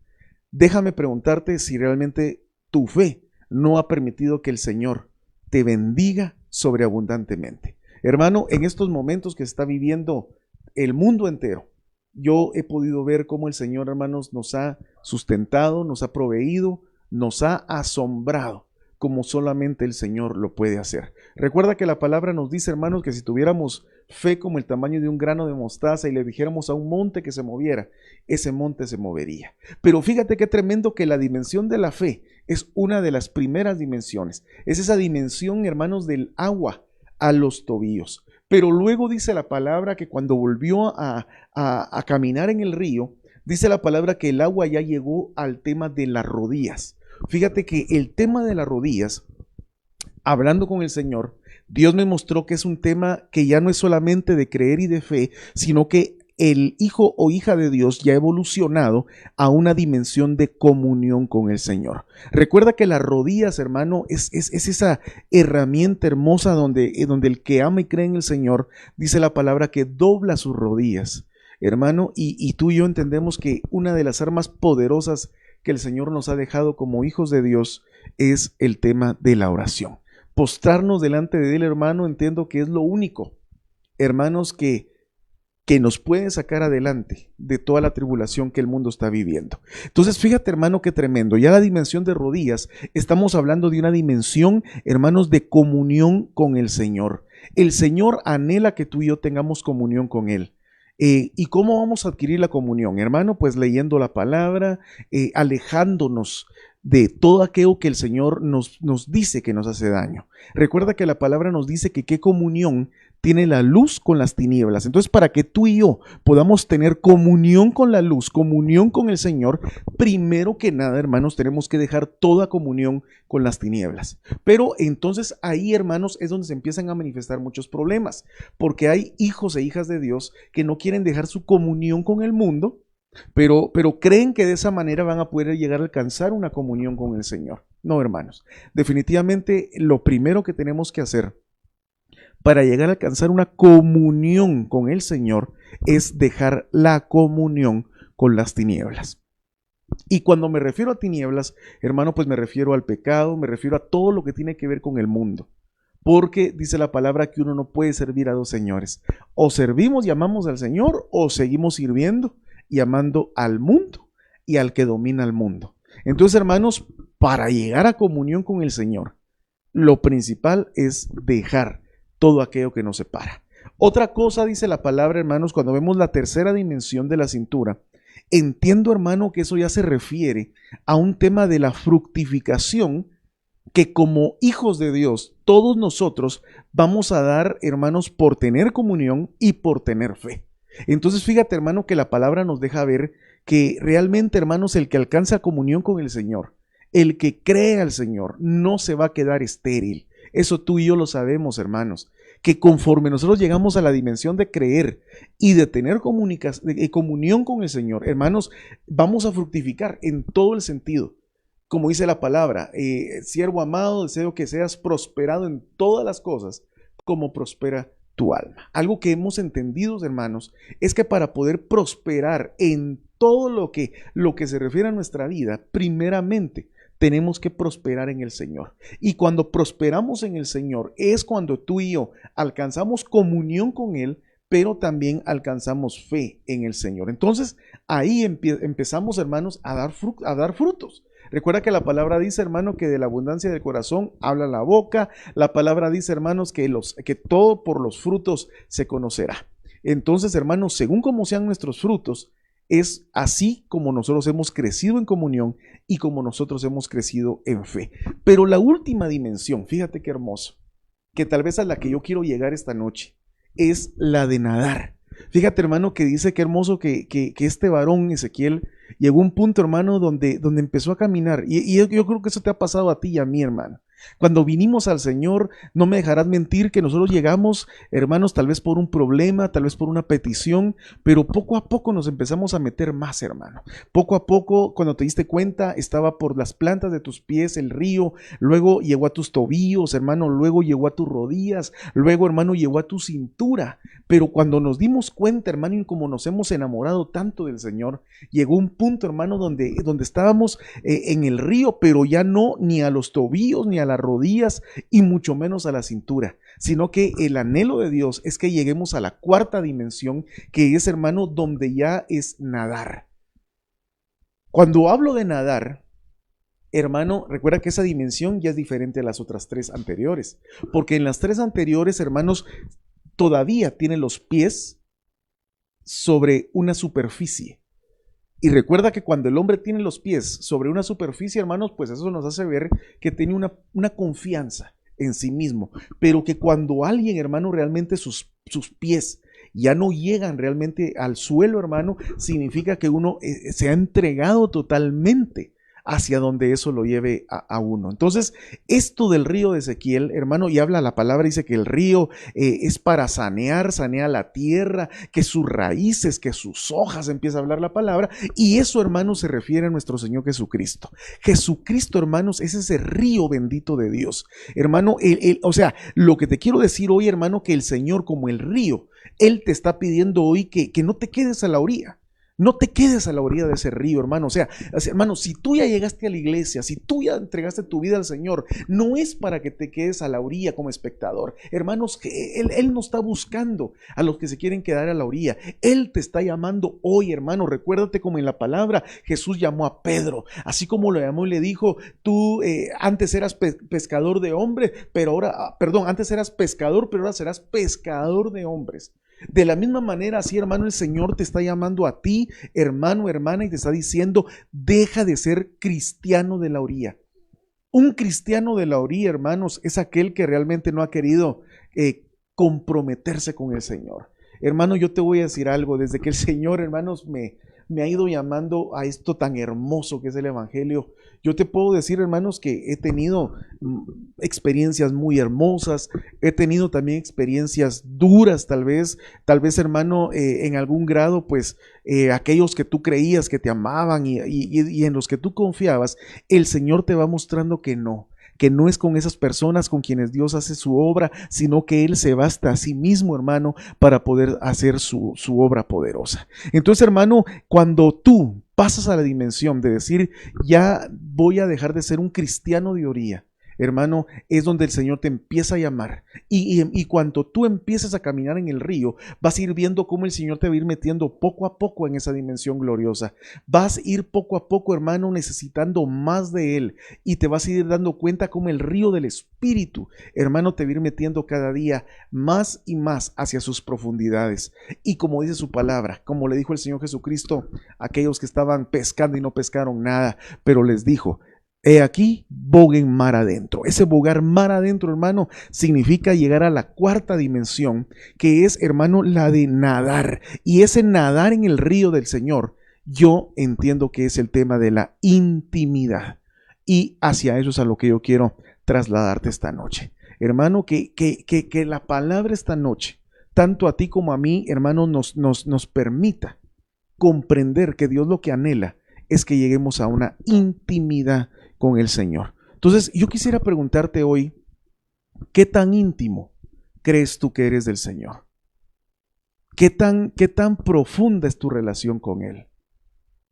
Déjame preguntarte si realmente tu fe no ha permitido que el Señor te bendiga sobreabundantemente. Hermano, en estos momentos que está viviendo el mundo entero, yo he podido ver cómo el Señor, hermanos, nos ha sustentado, nos ha proveído, nos ha asombrado, como solamente el Señor lo puede hacer. Recuerda que la palabra nos dice, hermanos, que si tuviéramos fe como el tamaño de un grano de mostaza y le dijéramos a un monte que se moviera, ese monte se movería. Pero fíjate qué tremendo que la dimensión de la fe es una de las primeras dimensiones. Es esa dimensión, hermanos, del agua a los tobillos. Pero luego dice la palabra que cuando volvió a caminar en el río, dice la palabra que el agua ya llegó al tema de las rodillas. Fíjate que el tema de las rodillas, hablando con el Señor, Dios me mostró que es un tema que ya no es solamente de creer y de fe, sino que el hijo o hija de Dios ya ha evolucionado a una dimensión de comunión con el Señor. Recuerda que las rodillas, hermano, es esa herramienta hermosa donde el que ama y cree en el Señor, dice la palabra que dobla sus rodillas, hermano, y tú y yo entendemos que una de las armas poderosas que el Señor nos ha dejado como hijos de Dios es el tema de la oración. Postrarnos delante de Él, hermano, entiendo que es lo único, hermanos, que nos puede sacar adelante de toda la tribulación que el mundo está viviendo. Entonces, fíjate, hermano, qué tremendo. Ya la dimensión de rodillas, estamos hablando de una dimensión, hermanos, de comunión con el Señor. El Señor anhela que tú y yo tengamos comunión con Él. ¿Y cómo vamos a adquirir la comunión, hermano? Pues leyendo la palabra, alejándonos de todo aquello que el Señor nos dice que nos hace daño. Recuerda que la palabra nos dice que qué comunión tiene la luz con las tinieblas. Entonces, para que tú y yo podamos tener comunión con la luz, comunión con el Señor, primero que nada, hermanos, tenemos que dejar toda comunión con las tinieblas. Pero entonces ahí, hermanos, es donde se empiezan a manifestar muchos problemas, porque hay hijos e hijas de Dios que no quieren dejar su comunión con el mundo, pero creen que de esa manera van a poder llegar a alcanzar una comunión con el Señor. No, hermanos, definitivamente lo primero que tenemos que hacer para llegar a alcanzar una comunión con el Señor es dejar la comunión con las tinieblas. Y cuando me refiero a tinieblas, hermano, pues me refiero al pecado, me refiero a todo lo que tiene que ver con el mundo. Porque dice la palabra que uno no puede servir a dos señores. O servimos y amamos al Señor, o seguimos sirviendo y amando al mundo y al que domina el mundo. Entonces, hermanos, para llegar a comunión con el Señor, lo principal es dejar todo aquello que nos separa. Otra cosa, dice la palabra, hermanos, cuando vemos la tercera dimensión de la cintura, entiendo, hermano, que eso ya se refiere a un tema de la fructificación que como hijos de Dios, todos nosotros vamos a dar, hermanos, por tener comunión y por tener fe. Entonces, fíjate, hermano, que la palabra nos deja ver que realmente, hermanos, el que alcanza comunión con el Señor, el que cree al Señor, no se va a quedar estéril. Eso tú y yo lo sabemos, hermanos, que conforme nosotros llegamos a la dimensión de creer y de tener comunión con el Señor, hermanos, vamos a fructificar en todo el sentido. Como dice la palabra, siervo amado, deseo que seas prosperado en todas las cosas, como prospera tu alma. Algo que hemos entendido, hermanos, es que para poder prosperar en todo lo que se refiere a nuestra vida, primeramente, tenemos que prosperar en el Señor. Y cuando prosperamos en el Señor es cuando tú y yo alcanzamos comunión con Él, pero también alcanzamos fe en el Señor. Entonces ahí empezamos, hermanos, a dar frutos. Recuerda que la palabra dice, hermano, que de la abundancia del corazón habla la boca. La palabra dice, hermanos, que todo por los frutos se conocerá. Entonces, hermanos, según como sean nuestros frutos, es así como nosotros hemos crecido en comunión y como nosotros hemos crecido en fe. Pero la última dimensión, fíjate qué hermoso, que tal vez a la que yo quiero llegar esta noche, es la de nadar. Fíjate, hermano, que dice qué hermoso que este varón, Ezequiel, llegó a un punto, hermano, donde empezó a caminar. Y yo creo que eso te ha pasado a ti y a mí, hermano. Cuando vinimos al Señor, no me dejarás mentir que nosotros llegamos, hermanos, tal vez por un problema, tal vez por una petición, pero poco a poco nos empezamos a meter más, hermano. Poco a poco, cuando te diste cuenta, estaba por las plantas de tus pies el río, luego llegó a tus tobillos, hermano, luego llegó a tus rodillas, luego, hermano, llegó a tu cintura. Pero cuando nos dimos cuenta, hermano, y como nos hemos enamorado tanto del Señor, llegó un punto, hermano, donde estábamos en el río, pero ya no ni a los tobillos, ni a las rodillas y mucho menos a la cintura, sino que el anhelo de Dios es que lleguemos a la cuarta dimensión, que es, hermano, donde ya es nadar. Cuando hablo de nadar, hermano, recuerda que esa dimensión ya es diferente a las otras tres anteriores, porque en las tres anteriores, hermanos, todavía tiene los pies sobre una superficie. Y recuerda que cuando el hombre tiene los pies sobre una superficie, hermanos, pues eso nos hace ver que tiene una confianza en sí mismo. Pero que cuando alguien, hermano, realmente sus pies ya no llegan realmente al suelo, hermano, significa que uno se ha entregado totalmente hacia donde eso lo lleve a uno. Entonces, esto del río de Ezequiel, hermano, y habla la palabra, dice que el río es para sanear la tierra, que sus raíces, que sus hojas, empieza a hablar la palabra, y eso, hermano, se refiere a nuestro Señor Jesucristo. Jesucristo, hermanos, es ese río bendito de Dios. Hermano, o sea, lo que te quiero decir hoy, hermano, que el Señor, como el río, Él te está pidiendo hoy que no te quedes a la orilla. No te quedes a la orilla de ese río, hermano. O sea, hermano, si tú ya llegaste a la iglesia, si tú ya entregaste tu vida al Señor, no es para que te quedes a la orilla como espectador. Hermanos, Él no está buscando a los que se quieren quedar a la orilla. Él te está llamando hoy, hermano. Recuérdate como en la palabra Jesús llamó a Pedro. Así como lo llamó y le dijo, tú antes eras pescador de hombres, pero ahora, perdón, antes eras pescador, pero ahora serás pescador de hombres. De la misma manera, así, hermano, el Señor te está llamando a ti, hermano, hermana, y te está diciendo, deja de ser cristiano de la orilla. Un cristiano de la orilla, hermanos, es aquel que realmente no ha querido comprometerse con el Señor. Hermano, yo te voy a decir algo, desde que el Señor, hermanos, me ha ido llamando a esto tan hermoso que es el Evangelio. Yo te puedo decir, hermanos, que he tenido experiencias muy hermosas, he tenido también experiencias duras, tal vez, hermano, en algún grado, pues, aquellos que tú creías que te amaban y en los que tú confiabas, el Señor te va mostrando que no es con esas personas con quienes Dios hace su obra, sino que Él se basta a sí mismo, hermano, para poder hacer su obra poderosa. Entonces, hermano, cuando tú pasas a la dimensión de decir, ya voy a dejar de ser un cristiano de orilla, hermano, es donde el Señor te empieza a llamar. Y cuando tú empiezas a caminar en el río, vas a ir viendo cómo el Señor te va a ir metiendo poco a poco en esa dimensión gloriosa. Vas a ir poco a poco, hermano, necesitando más de Él. Y te vas a ir dando cuenta cómo el río del Espíritu, hermano, te va a ir metiendo cada día más y más hacia sus profundidades. Y como dice su palabra, como le dijo el Señor Jesucristo a aquellos que estaban pescando y no pescaron nada, pero les dijo, he aquí, boguen mar adentro. Ese bogar mar adentro, hermano, significa llegar a la cuarta dimensión, que es, hermano, la de nadar. Y ese nadar en el río del Señor, yo entiendo que es el tema de la intimidad. Y hacia eso es a lo que yo quiero trasladarte esta noche. Hermano, que la palabra esta noche, tanto a ti como a mí, hermano, nos permita comprender que Dios lo que anhela es que lleguemos a una intimidad con el Señor. Entonces, yo quisiera preguntarte hoy, ¿qué tan íntimo crees tú que eres del Señor? ¿Qué tan profunda es tu relación con Él?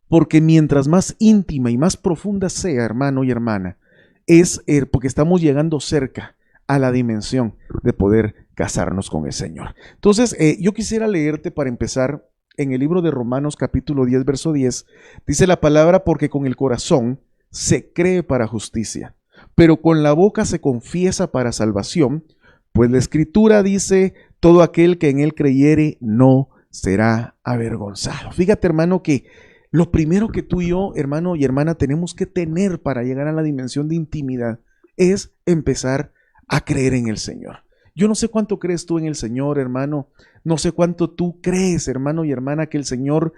Porque mientras más íntima y más profunda sea, hermano y hermana, es porque estamos llegando cerca a la dimensión de poder casarnos con el Señor. Entonces, yo quisiera leerte para empezar en el libro de Romanos capítulo 10, verso 10, dice la palabra, porque con el corazón se cree para justicia, pero con la boca se confiesa para salvación, pues la Escritura dice, todo aquel que en Él creyere no será avergonzado. Fíjate, hermano, que lo primero que tú y yo, hermano y hermana, tenemos que tener para llegar a la dimensión de intimidad es empezar a creer en el Señor. Yo no sé cuánto crees tú en el Señor, hermano. No sé cuánto tú crees, hermano y hermana, que el Señor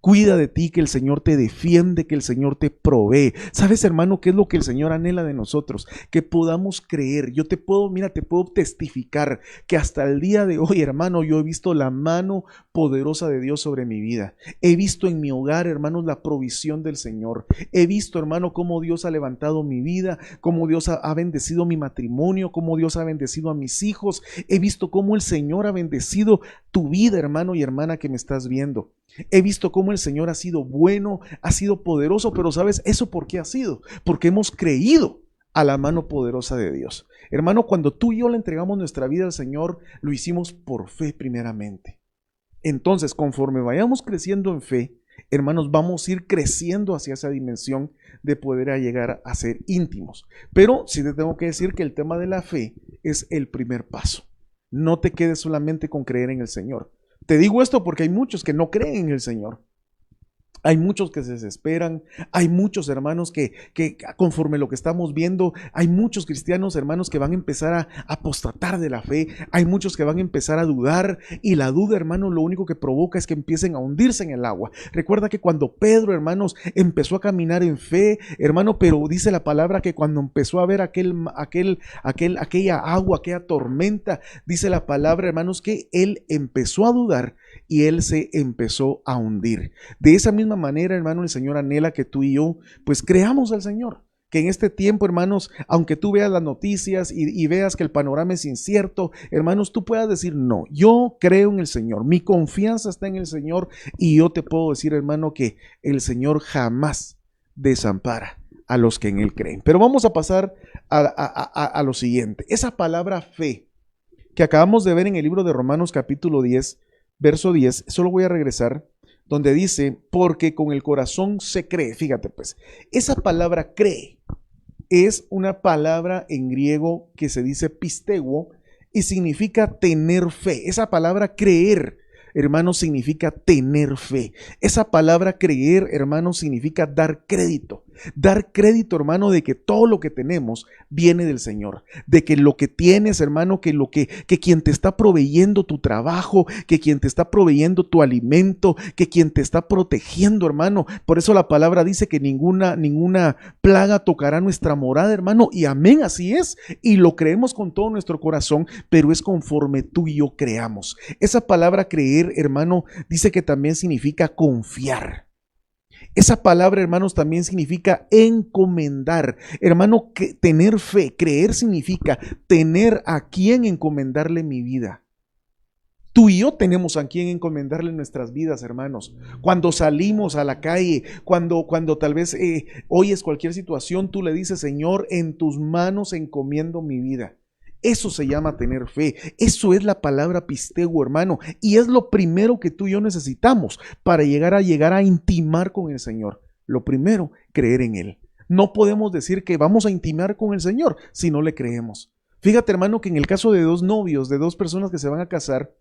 cuida de ti, que el Señor te defiende, que el Señor te provee. ¿Sabes, hermano, qué es lo que el Señor anhela de nosotros? Que podamos creer. Yo te puedo testificar que hasta el día de hoy, hermano, yo he visto la mano poderosa de Dios sobre mi vida. He visto en mi hogar, hermanos, la provisión del Señor. He visto, hermano, cómo Dios ha levantado mi vida, cómo Dios ha bendecido mi matrimonio, cómo Dios ha bendecido a mis hijos. He visto cómo el Señor ha bendecido tu vida, hermano y hermana que me estás viendo. He visto cómo el Señor ha sido bueno, ha sido poderoso, pero ¿sabes eso por qué ha sido? Porque hemos creído a la mano poderosa de Dios. Hermano, cuando tú y yo le entregamos nuestra vida al Señor, lo hicimos por fe primeramente. Entonces, conforme vayamos creciendo en fe, hermanos, vamos a ir creciendo hacia esa dimensión de poder llegar a ser íntimos. Pero sí te tengo que decir que el tema de la fe es el primer paso. No te quedes solamente con creer en el Señor. Te digo esto porque hay muchos que no creen en el Señor. Hay muchos que se desesperan, hay muchos hermanos que conforme lo que estamos viendo, hay muchos cristianos hermanos que van a empezar a apostatar de la fe, hay muchos que van a empezar a dudar y la duda hermanos lo único que provoca es que empiecen a hundirse en el agua. Recuerda que cuando Pedro hermanos empezó a caminar en fe, hermano, pero dice la palabra que cuando empezó a ver aquella agua, aquella tormenta, dice la palabra hermanos que él empezó a dudar y él se empezó a hundir. De esa misma manera, hermano, el Señor anhela que tú y yo, pues creamos al Señor. Que en este tiempo, hermanos, aunque tú veas las noticias y veas que el panorama es incierto, hermanos, tú puedas decir, no, yo creo en el Señor, mi confianza está en el Señor y yo te puedo decir, hermano, que el Señor jamás desampara a los que en Él creen. Pero vamos a pasar a lo siguiente. Esa palabra fe que acabamos de ver en el libro de Romanos capítulo 10, verso 10, solo voy a regresar, donde dice, porque con el corazón se cree. Fíjate pues, esa palabra cree es una palabra en griego que se dice pisteuo y significa tener fe. Esa palabra creer, hermano, significa tener fe. Esa palabra creer, hermano, significa dar crédito. Dar crédito, hermano, de que todo lo que tenemos viene del Señor. De que lo que tienes, hermano, que quien te está proveyendo tu trabajo, que quien te está proveyendo tu alimento, que quien te está protegiendo, hermano. Por eso la palabra dice que ninguna plaga tocará nuestra morada, hermano. Y amén, así es. Y lo creemos con todo nuestro corazón, pero es conforme tú y yo creamos. Esa palabra creer, hermano, dice que también significa confiar. Esa palabra, hermanos, también significa encomendar. Hermano, tener fe, creer significa tener a quien encomendarle mi vida. Tú y yo tenemos a quien encomendarle nuestras vidas, hermanos. Cuando salimos a la calle, cuando tal vez oyes cualquier situación, tú le dices, Señor, en tus manos encomiendo mi vida. Eso se llama tener fe. Eso es la palabra pisteuo, hermano. Y es lo primero que tú y yo necesitamos para llegar a intimar con el Señor. Lo primero, creer en Él. No podemos decir que vamos a intimar con el Señor si no le creemos. Fíjate, hermano, que en el caso de dos novios, de dos personas que se van a casar,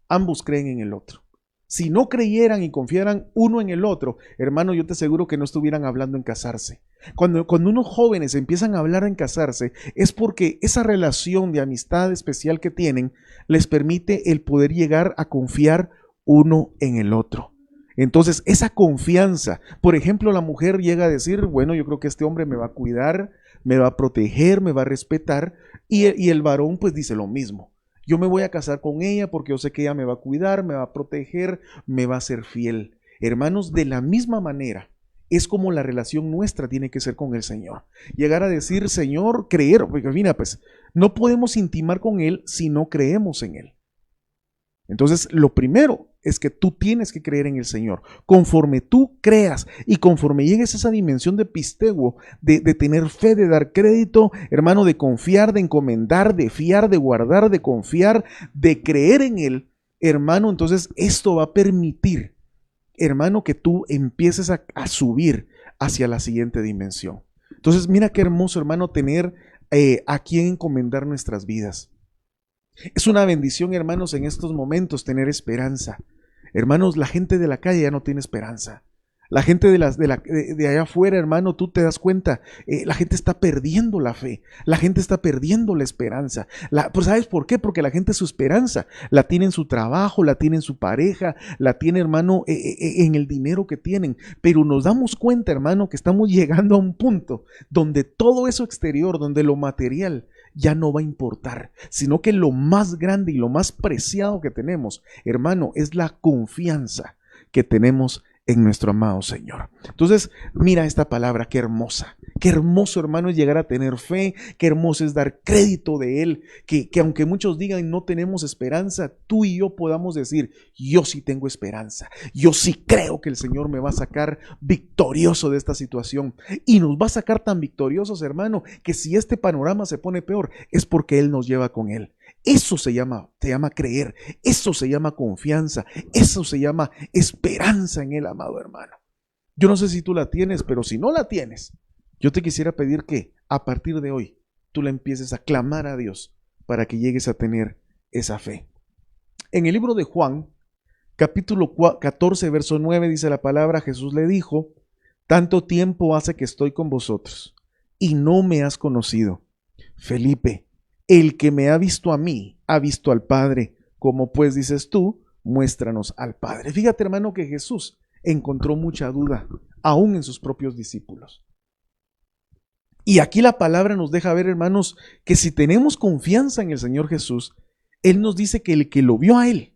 ambos creen en el otro. Si no creyeran y confiaran uno en el otro, hermano, yo te aseguro que no estuvieran hablando en casarse. Cuando unos jóvenes empiezan a hablar en casarse, es porque esa relación de amistad especial que tienen les permite el poder llegar a confiar uno en el otro. Entonces, esa confianza, por ejemplo, la mujer llega a decir, bueno, yo creo que este hombre me va a cuidar, me va a proteger, me va a respetar, y el varón pues dice lo mismo. Yo me voy a casar con ella porque yo sé que ella me va a cuidar, me va a proteger, me va a ser fiel. Hermanos, de la misma manera, es como la relación nuestra tiene que ser con el Señor. Llegar a decir, Señor, creer, porque mira, pues, no podemos intimar con Él si no creemos en Él. Entonces, lo primero es que tú tienes que creer en el Señor. Conforme tú creas y conforme llegues a esa dimensión de pisteuo, de tener fe, de dar crédito, hermano, de confiar, de encomendar, de fiar, de guardar, de confiar, de creer en Él, hermano, entonces esto va a permitir, hermano, que tú empieces a subir hacia la siguiente dimensión. Entonces, mira qué hermoso, hermano, tener a quien encomendar nuestras vidas. Es una bendición, hermanos, en estos momentos tener esperanza. Hermanos, la gente de la calle ya no tiene esperanza. La gente de allá afuera, hermano, tú te das cuenta, la gente está perdiendo la fe, la gente está perdiendo la esperanza. Pues ¿sabes por qué? Porque la gente su esperanza la tiene en su trabajo, la tiene en su pareja, la tiene, hermano, en el dinero que tienen. Pero nos damos cuenta, hermano, que estamos llegando a un punto donde todo eso exterior, donde lo material ya no va a importar, sino que lo más grande y lo más preciado que tenemos, hermano, es la confianza que tenemos en nuestro amado Señor. Entonces, mira esta palabra, qué hermosa, qué hermoso, hermano, es llegar a tener fe, qué hermoso es dar crédito de Él, que aunque muchos digan no tenemos esperanza, tú y yo podamos decir, yo sí tengo esperanza, yo sí creo que el Señor me va a sacar victorioso de esta situación y nos va a sacar tan victoriosos, hermano, que si este panorama se pone peor, es porque Él nos lleva con Él. Eso se llama creer, eso se llama confianza, eso se llama esperanza en Él, amado hermano. Yo no sé si tú la tienes, pero si no la tienes, yo te quisiera pedir que a partir de hoy tú la empieces a clamar a Dios para que llegues a tener esa fe. En el libro de Juan, capítulo 14, verso 9, dice la palabra, Jesús le dijo, tanto tiempo hace que estoy con vosotros y no me has conocido. Felipe, el que me ha visto a mí, ha visto al Padre. ¿Cómo pues dices tú? Muéstranos al Padre. Fíjate, hermano, que Jesús encontró mucha duda, aún en sus propios discípulos. Y aquí la palabra nos deja ver, hermanos, que si tenemos confianza en el Señor Jesús, Él nos dice que el que lo vio a Él,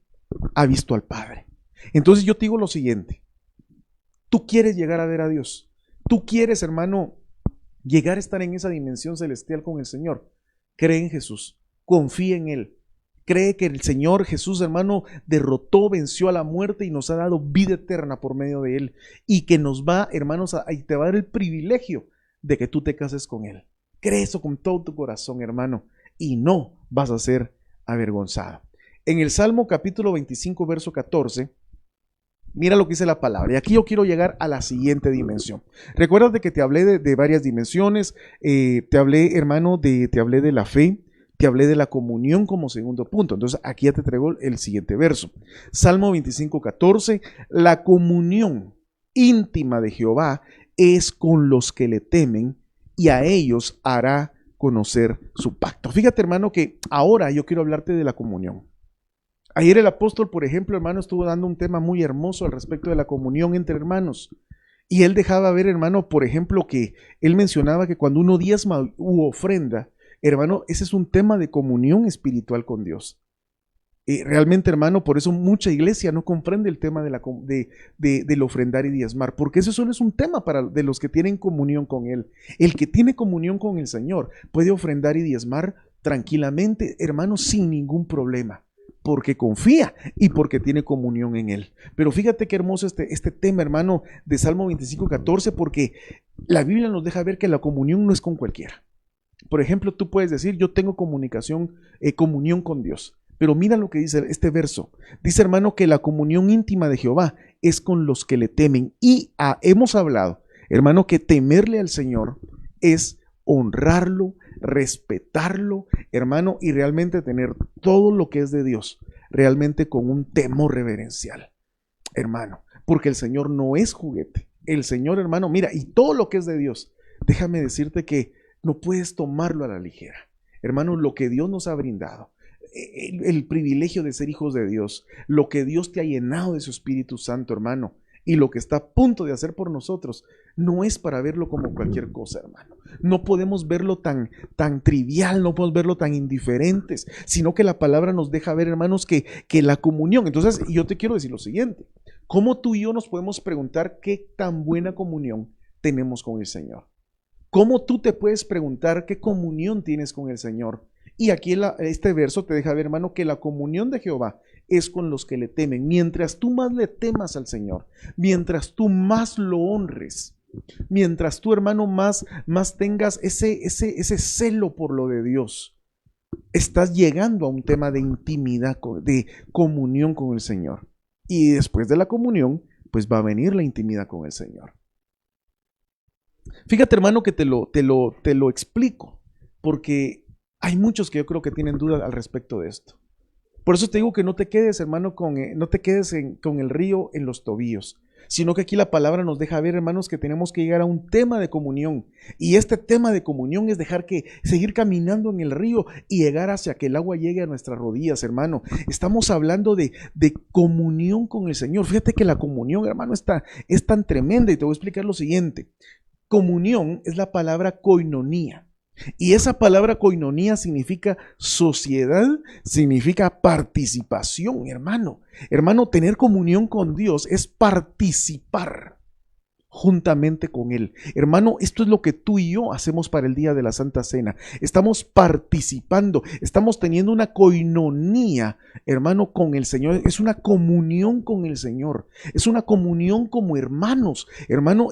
ha visto al Padre. Entonces yo te digo lo siguiente, tú quieres llegar a ver a Dios, tú quieres, hermano, llegar a estar en esa dimensión celestial con el Señor, cree en Jesús, confía en Él, cree que el Señor Jesús, hermano, derrotó, venció a la muerte y nos ha dado vida eterna por medio de Él, y que nos va, hermanos, y te va a dar el privilegio de que tú te cases con Él. Cree eso con todo tu corazón, hermano, y no vas a ser avergonzado. En el Salmo capítulo 25, verso 14, mira lo que dice la palabra. Y aquí yo quiero llegar a la siguiente dimensión. Recuerda que te hablé de varias dimensiones. Te hablé, hermano, te hablé de la fe. Te hablé de la comunión como segundo punto. Entonces aquí ya te traigo el siguiente verso. Salmo 25, 14. La comunión íntima de Jehová es con los que le temen y a ellos hará conocer su pacto. Fíjate, hermano, que ahora yo quiero hablarte de la comunión. Ayer el apóstol, por ejemplo, hermano, estuvo dando un tema muy hermoso al respecto de la comunión entre hermanos. Y él dejaba ver, hermano, por ejemplo, que él mencionaba que cuando uno diezma u ofrenda, hermano, ese es un tema de comunión espiritual con Dios. Realmente, hermano, por eso mucha iglesia no comprende el tema del ofrendar y diezmar, porque eso solo es un tema de los que tienen comunión con Él. El que tiene comunión con el Señor puede ofrendar y diezmar tranquilamente, hermano, sin ningún problema, porque confía y porque tiene comunión en Él. Pero fíjate qué hermoso este tema, hermano, de Salmo 25, 14, porque la Biblia nos deja ver que la comunión no es con cualquiera. Por ejemplo, tú puedes decir, yo tengo comunión con Dios. Pero mira lo que dice este verso. Dice, hermano, que la comunión íntima de Jehová es con los que le temen. Y hemos hablado, hermano, que temerle al Señor es honrarlo, respetarlo, hermano, y realmente tener todo lo que es de Dios, realmente con un temor reverencial, hermano, porque el Señor no es juguete. El Señor, hermano, mira, y todo lo que es de Dios, déjame decirte que no puedes tomarlo a la ligera. Hermano, lo que Dios nos ha brindado, el privilegio de ser hijos de Dios, lo que Dios te ha llenado de su Espíritu Santo, hermano, y lo que está a punto de hacer por nosotros, no es para verlo como cualquier cosa, hermano. No podemos verlo tan trivial, no podemos verlo tan indiferentes, sino que la palabra nos deja ver, hermanos, que la comunión. Entonces, yo te quiero decir lo siguiente, ¿cómo tú y yo nos podemos preguntar qué tan buena comunión tenemos con el Señor? ¿Cómo tú te puedes preguntar qué comunión tienes con el Señor? Y aquí este verso te deja ver, hermano, que la comunión de Jehová es con los que le temen. Mientras tú más le temas al Señor, mientras tú más lo honres, mientras tú, hermano, más tengas ese celo por lo de Dios, estás llegando a un tema de intimidad, de comunión con el Señor. Y después de la comunión, pues va a venir la intimidad con el Señor. Fíjate, hermano, que te lo explico, porque hay muchos que yo creo que tienen dudas al respecto de esto. Por eso te digo que no te quedes, hermano, no te quedes con el río en los tobillos, sino que aquí la palabra nos deja ver, hermanos, que tenemos que llegar a un tema de comunión. Y este tema de comunión es seguir caminando en el río y llegar hacia que el agua llegue a nuestras rodillas, hermano. Estamos hablando de comunión con el Señor. Fíjate que la comunión, hermano, es tan tremenda, y te voy a explicar lo siguiente. Comunión es la palabra koinonía. Y esa palabra koinonía significa sociedad, significa participación, hermano. Hermano, tener comunión con Dios es participar juntamente con Él. Hermano, esto es lo que tú y yo hacemos para el día de la Santa Cena. Estamos participando, estamos teniendo una koinonía, hermano, con el Señor. Es una comunión con el Señor. Es una comunión como hermanos, hermano,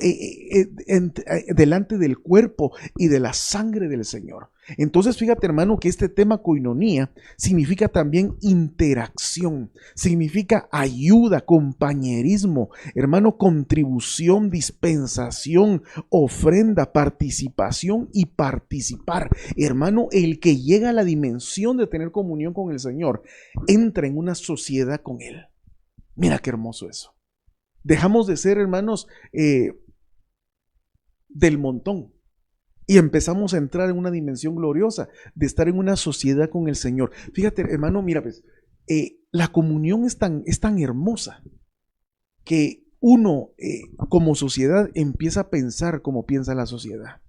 delante del cuerpo y de la sangre del Señor. Entonces, fíjate, hermano, que este tema koinonía significa también interacción, significa ayuda, compañerismo, hermano, contribución, dispensación, ofrenda, participación y participar. Hermano, el que llega a la dimensión de tener comunión con el Señor, entra en una sociedad con Él. Mira qué hermoso eso. Dejamos de ser, hermanos, del montón. Y empezamos a entrar en una dimensión gloriosa de estar en una sociedad con el Señor. Fíjate, hermano, mira, pues, la comunión es tan hermosa que uno como sociedad empieza a pensar como piensa la sociedad.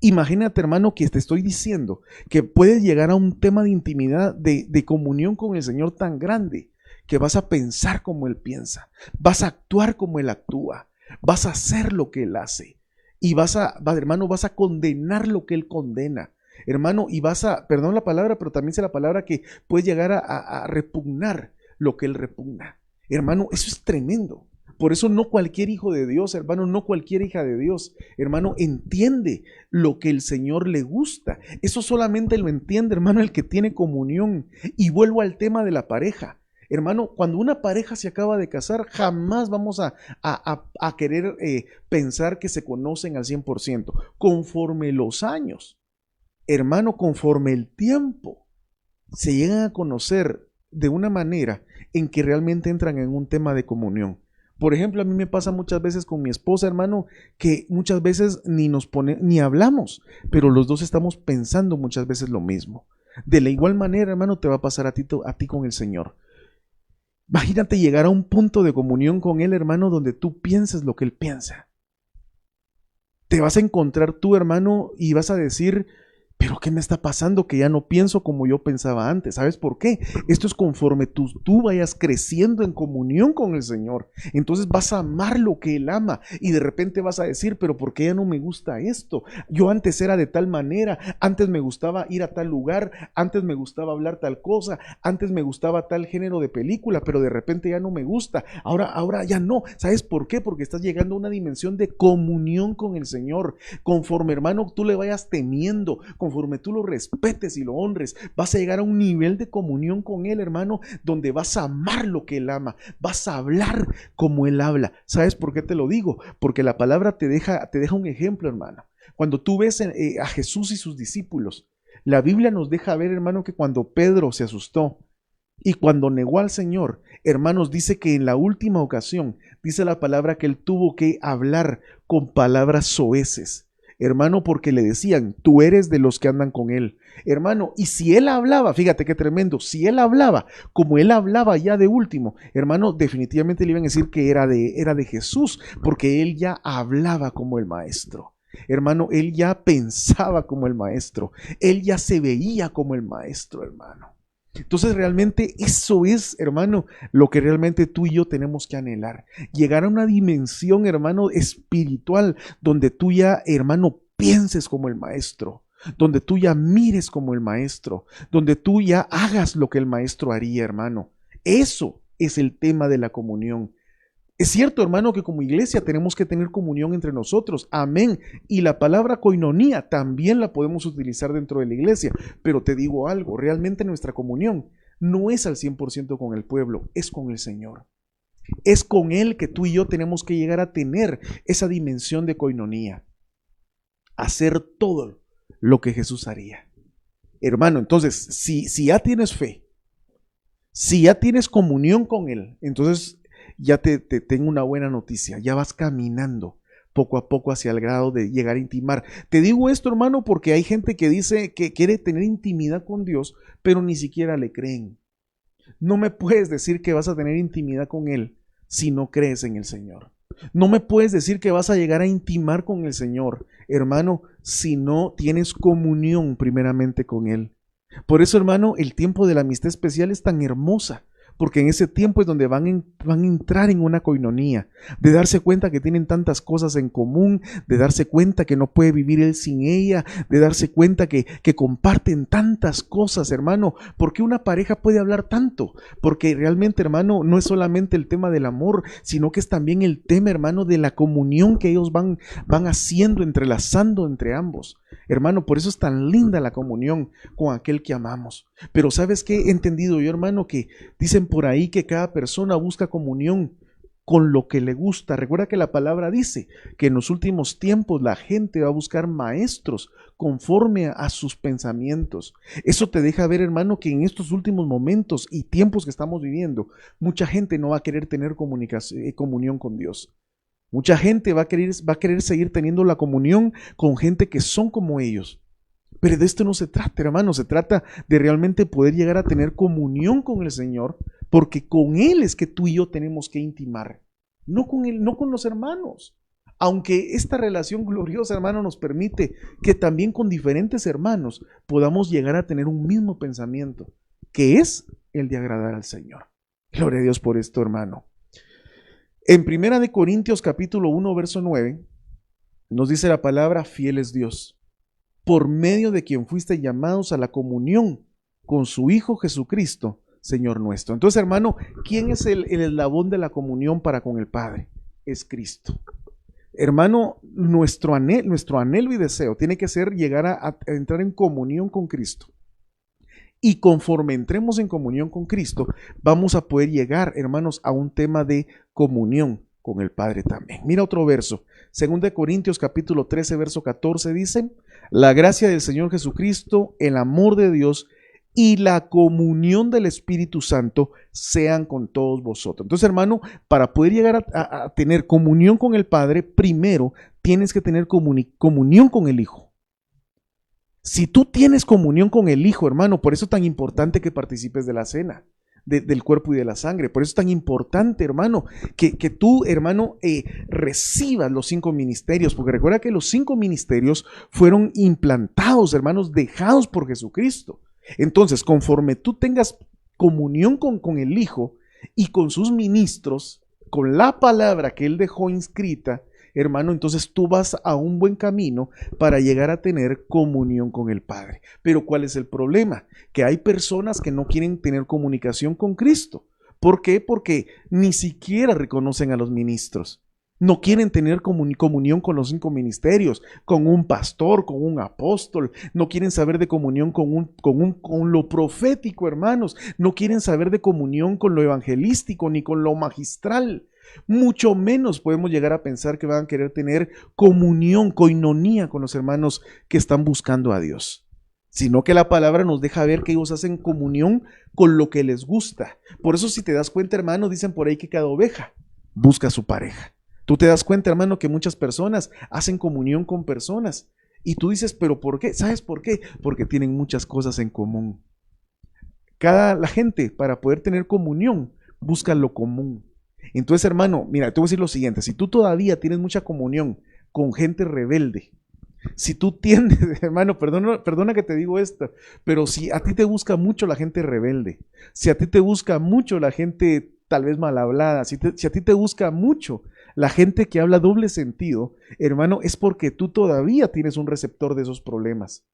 Imagínate, hermano, que te estoy diciendo que puedes llegar a un tema de intimidad, de comunión con el Señor tan grande, que vas a pensar como Él piensa, vas a actuar como Él actúa, vas a hacer lo que Él hace. Y hermano, vas a condenar lo que Él condena. Hermano, y perdón la palabra, pero también es la palabra que puedes llegar a repugnar lo que Él repugna. Hermano, eso es tremendo. Por eso no cualquier hijo de Dios, hermano, no cualquier hija de Dios, hermano, entiende lo que el Señor le gusta. Eso solamente lo entiende, hermano, el que tiene comunión. Y vuelvo al tema de la pareja. Hermano, cuando una pareja se acaba de casar, jamás vamos a querer pensar que se conocen al 100%. Conforme los años, hermano, conforme el tiempo, se llegan a conocer de una manera en que realmente entran en un tema de comunión. Por ejemplo, a mí me pasa muchas veces con mi esposa, hermano, que muchas veces ni hablamos, pero los dos estamos pensando muchas veces lo mismo. De la igual manera, hermano, te va a pasar a ti con el Señor. Imagínate llegar a un punto de comunión con Él, hermano, donde tú pienses lo que Él piensa. Te vas a encontrar tú, hermano, y vas a decir, ¿pero qué me está pasando? Que ya no pienso como yo pensaba antes. ¿Sabes por qué? Esto es conforme tú vayas creciendo en comunión con el Señor. Entonces vas a amar lo que Él ama. Y de repente vas a decir, ¿pero por qué ya no me gusta esto? Yo antes era de tal manera. Antes me gustaba ir a tal lugar. Antes me gustaba hablar tal cosa. Antes me gustaba tal género de película. Pero de repente ya no me gusta. Ahora ya no. ¿Sabes por qué? Porque estás llegando a una dimensión de comunión con el Señor. Conforme, hermano, tú le vayas temiendo, conforme tú lo respetes y lo honres, vas a llegar a un nivel de comunión con Él, hermano, donde vas a amar lo que Él ama, vas a hablar como Él habla. ¿Sabes por qué te lo digo? Porque la palabra te deja un ejemplo, hermano. Cuando tú ves a Jesús y sus discípulos, la Biblia nos deja ver, hermano, que cuando Pedro se asustó y cuando negó al Señor, hermanos, dice que en la última ocasión, dice la palabra que Él tuvo que hablar con palabras soeces. Hermano, porque le decían, tú eres de los que andan con Él. Hermano, y si Él hablaba, fíjate qué tremendo, si Él hablaba como Él hablaba ya de último, hermano, definitivamente le iban a decir que era de Jesús, porque Él ya hablaba como el Maestro. Hermano, Él ya pensaba como el Maestro. Él ya se veía como el Maestro, hermano. Entonces realmente eso es, hermano, lo que realmente tú y yo tenemos que anhelar. Llegar a una dimensión, hermano, espiritual, donde tú ya, hermano, pienses como el Maestro, donde tú ya mires como el Maestro, donde tú ya hagas lo que el Maestro haría, hermano. Eso es el tema de la comunión. Es cierto, hermano, que como iglesia tenemos que tener comunión entre nosotros. Amén. Y la palabra koinonía también la podemos utilizar dentro de la iglesia. Pero te digo algo, realmente nuestra comunión no es al 100% con el pueblo, es con el Señor. Es con Él que tú y yo tenemos que llegar a tener esa dimensión de koinonía. Hacer todo lo que Jesús haría. Hermano, entonces, si ya tienes fe, si ya tienes comunión con Él, entonces ya te tengo una buena noticia, ya vas caminando poco a poco hacia el grado de llegar a intimar. Te digo esto, hermano, porque hay gente que dice que quiere tener intimidad con Dios, pero ni siquiera le creen. No me puedes decir que vas a tener intimidad con Él si no crees en el Señor. No me puedes decir que vas a llegar a intimar con el Señor, hermano, si no tienes comunión primeramente con Él. Por eso, hermano, el tiempo de la amistad especial es tan hermosa, porque en ese tiempo es donde van a entrar en una koinonía, de darse cuenta que tienen tantas cosas en común, de darse cuenta que no puede vivir él sin ella, de darse cuenta que comparten tantas cosas, hermano. ¿Por qué una pareja puede hablar tanto? Porque realmente, hermano, no es solamente el tema del amor, sino que es también el tema, hermano, de la comunión que ellos van haciendo, entrelazando entre ambos. Hermano, por eso es tan linda la comunión con aquel que amamos. Pero ¿sabes qué? He entendido yo, hermano, que dicen por ahí que cada persona busca comunión con lo que le gusta. Recuerda que la palabra dice que en los últimos tiempos la gente va a buscar maestros conforme a sus pensamientos. Eso te deja ver, hermano, que en estos últimos momentos y tiempos que estamos viviendo, mucha gente no va a querer tener comunión con Dios. Mucha gente va a querer seguir teniendo la comunión con gente que son como ellos. Pero de esto no se trata, hermano, se trata de realmente poder llegar a tener comunión con el Señor, porque con Él es que tú y yo tenemos que intimar, no con Él, no con los hermanos. Aunque esta relación gloriosa, hermano, nos permite que también con diferentes hermanos podamos llegar a tener un mismo pensamiento, que es el de agradar al Señor. Gloria a Dios por esto, hermano. En 1 Corintios capítulo 1, verso 9, nos dice la palabra: fiel es Dios, por medio de quien fuiste llamados a la comunión con su Hijo Jesucristo, Señor nuestro. Entonces, hermano, ¿quién es el eslabón de la comunión para con el Padre? Es Cristo. Hermano, nuestro anhelo y deseo tiene que ser llegar a entrar en comunión con Cristo. Y conforme entremos en comunión con Cristo, vamos a poder llegar, hermanos, a un tema de comunión con el Padre también. Mira otro verso. 2 Corintios capítulo 13, verso 14 dice: la gracia del Señor Jesucristo, el amor de Dios y la comunión del Espíritu Santo sean con todos vosotros. Entonces, hermano, para poder llegar a tener comunión con el Padre, primero tienes que tener comunión con el Hijo. Si tú tienes comunión con el Hijo, hermano, por eso es tan importante que participes de la cena, del cuerpo y de la sangre. Por eso es tan importante, hermano, que tú, hermano, recibas los 5 ministerios, porque recuerda que los 5 ministerios fueron implantados, hermanos, dejados por Jesucristo. Entonces, conforme tú tengas comunión con el Hijo y con sus ministros, con la palabra que Él dejó inscrita, hermano, entonces tú vas a un buen camino para llegar a tener comunión con el Padre. Pero ¿cuál es el problema? Que hay personas que no quieren tener comunicación con Cristo. ¿Por qué? Porque ni siquiera reconocen a los ministros. No quieren tener comunión con los 5 ministerios, con un pastor, con un apóstol. No quieren saber de comunión con lo profético, hermanos. No quieren saber de comunión con lo evangelístico ni con lo magistral. Mucho menos podemos llegar a pensar que van a querer tener comunión, coinonía con los hermanos que están buscando a Dios. Sino que la palabra nos deja ver que ellos hacen comunión con lo que les gusta. Por eso, si te das cuenta, hermano, dicen por ahí que cada oveja busca a su pareja. Tú te das cuenta, hermano, que muchas personas hacen comunión con personas. Y tú dices, ¿pero por qué? ¿Sabes por qué? Porque tienen muchas cosas en común. La gente, para poder tener comunión, busca lo común. Entonces, hermano, mira, te voy a decir lo siguiente: si tú todavía tienes mucha comunión con gente rebelde, si tú tiendes, hermano, perdona que te digo esto, pero si a ti te busca mucho la gente rebelde, si a ti te busca mucho la gente tal vez mal hablada, si a ti te busca mucho la gente que habla doble sentido, hermano, es porque tú todavía tienes un receptor de esos problemas.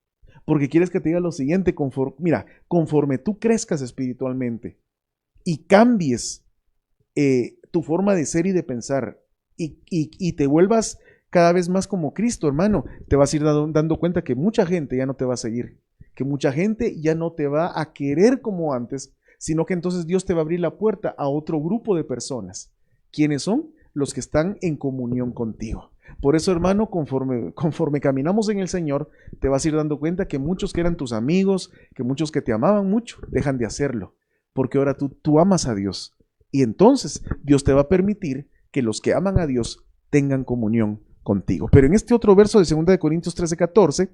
Porque quieres que te diga lo siguiente: conforme tú crezcas espiritualmente y cambies tu forma de ser y de pensar y te vuelvas cada vez más como Cristo, hermano, te vas a ir dando cuenta que mucha gente ya no te va a seguir, que mucha gente ya no te va a querer como antes, sino que entonces Dios te va a abrir la puerta a otro grupo de personas. ¿Quiénes son? Los que están en comunión contigo. Por eso, hermano, conforme caminamos en el Señor, te vas a ir dando cuenta que muchos que eran tus amigos, que muchos que te amaban mucho, dejan de hacerlo, porque ahora tú amas a Dios. Y entonces Dios te va a permitir que los que aman a Dios tengan comunión contigo. Pero en este otro verso de 2 Corintios 13:14,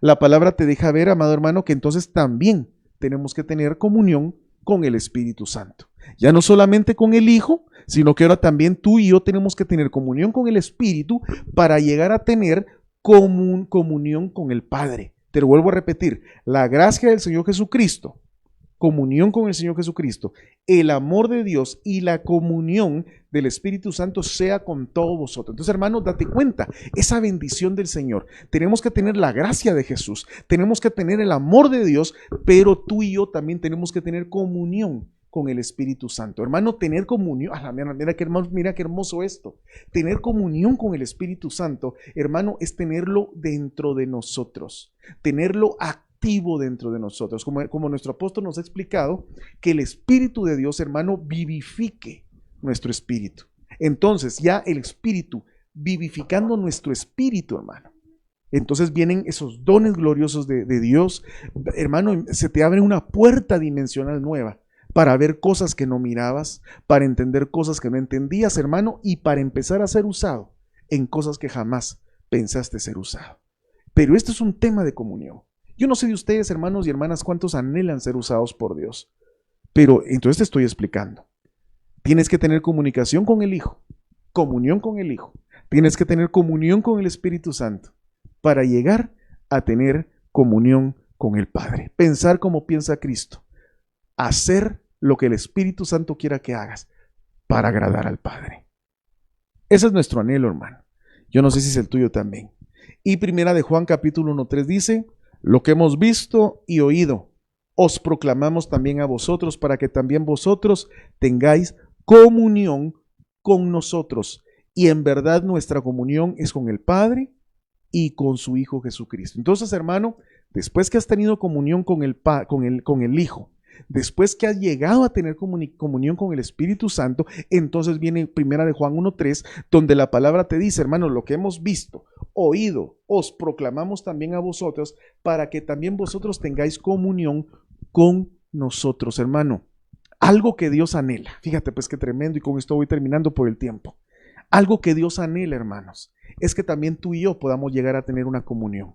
la palabra te deja ver, amado hermano, que entonces también tenemos que tener comunión con el Espíritu Santo. Ya no solamente con el Hijo, sino que ahora también tú y yo tenemos que tener comunión con el Espíritu para llegar a tener comunión con el Padre. Te lo vuelvo a repetir: la gracia del Señor Jesucristo, comunión con el Señor Jesucristo, el amor de Dios y la comunión del Espíritu Santo sea con todos vosotros. Entonces, hermanos, date cuenta, esa bendición del Señor. Tenemos que tener la gracia de Jesús, tenemos que tener el amor de Dios, pero tú y yo también tenemos que tener comunión con el Espíritu Santo. Hermano, tener comunión, mira qué hermoso esto. Tener comunión con el Espíritu Santo, hermano, es tenerlo dentro de nosotros, tenerlo activo dentro de nosotros, como nuestro apóstol nos ha explicado, que el Espíritu de Dios, hermano, vivifique nuestro espíritu. Entonces ya el Espíritu vivificando nuestro espíritu, hermano. Entonces vienen esos dones gloriosos de Dios. Hermano, se te abre una puerta dimensional nueva para ver cosas que no mirabas, para entender cosas que no entendías, hermano, y para empezar a ser usado en cosas que jamás pensaste ser usado. Pero esto es un tema de comunión. Yo no sé de ustedes, hermanos y hermanas, cuántos anhelan ser usados por Dios. Pero entonces te estoy explicando. Tienes que tener comunicación con el Hijo, comunión con el Hijo. Tienes que tener comunión con el Espíritu Santo para llegar a tener comunión con el Padre. Pensar como piensa Cristo. Hacer lo que el Espíritu Santo quiera que hagas para agradar al Padre. Ese es nuestro anhelo, hermano. Yo no sé si es el tuyo también. Y primera de Juan capítulo 1:3 dice, lo que hemos visto y oído, os proclamamos también a vosotros para que también vosotros tengáis comunión con nosotros. Y en verdad nuestra comunión es con el Padre y con su Hijo Jesucristo. Entonces, hermano, después que has tenido comunión con el Hijo, después que has llegado a tener comunión con el Espíritu Santo, entonces viene primera de Juan 1:3, donde la palabra te dice, hermano, lo que hemos visto, oído, os proclamamos también a vosotros, para que también vosotros tengáis comunión con nosotros, hermano. Algo que Dios anhela. Fíjate pues qué tremendo, y con esto voy terminando por el tiempo. Algo que Dios anhela, hermanos, es que también tú y yo podamos llegar a tener una comunión.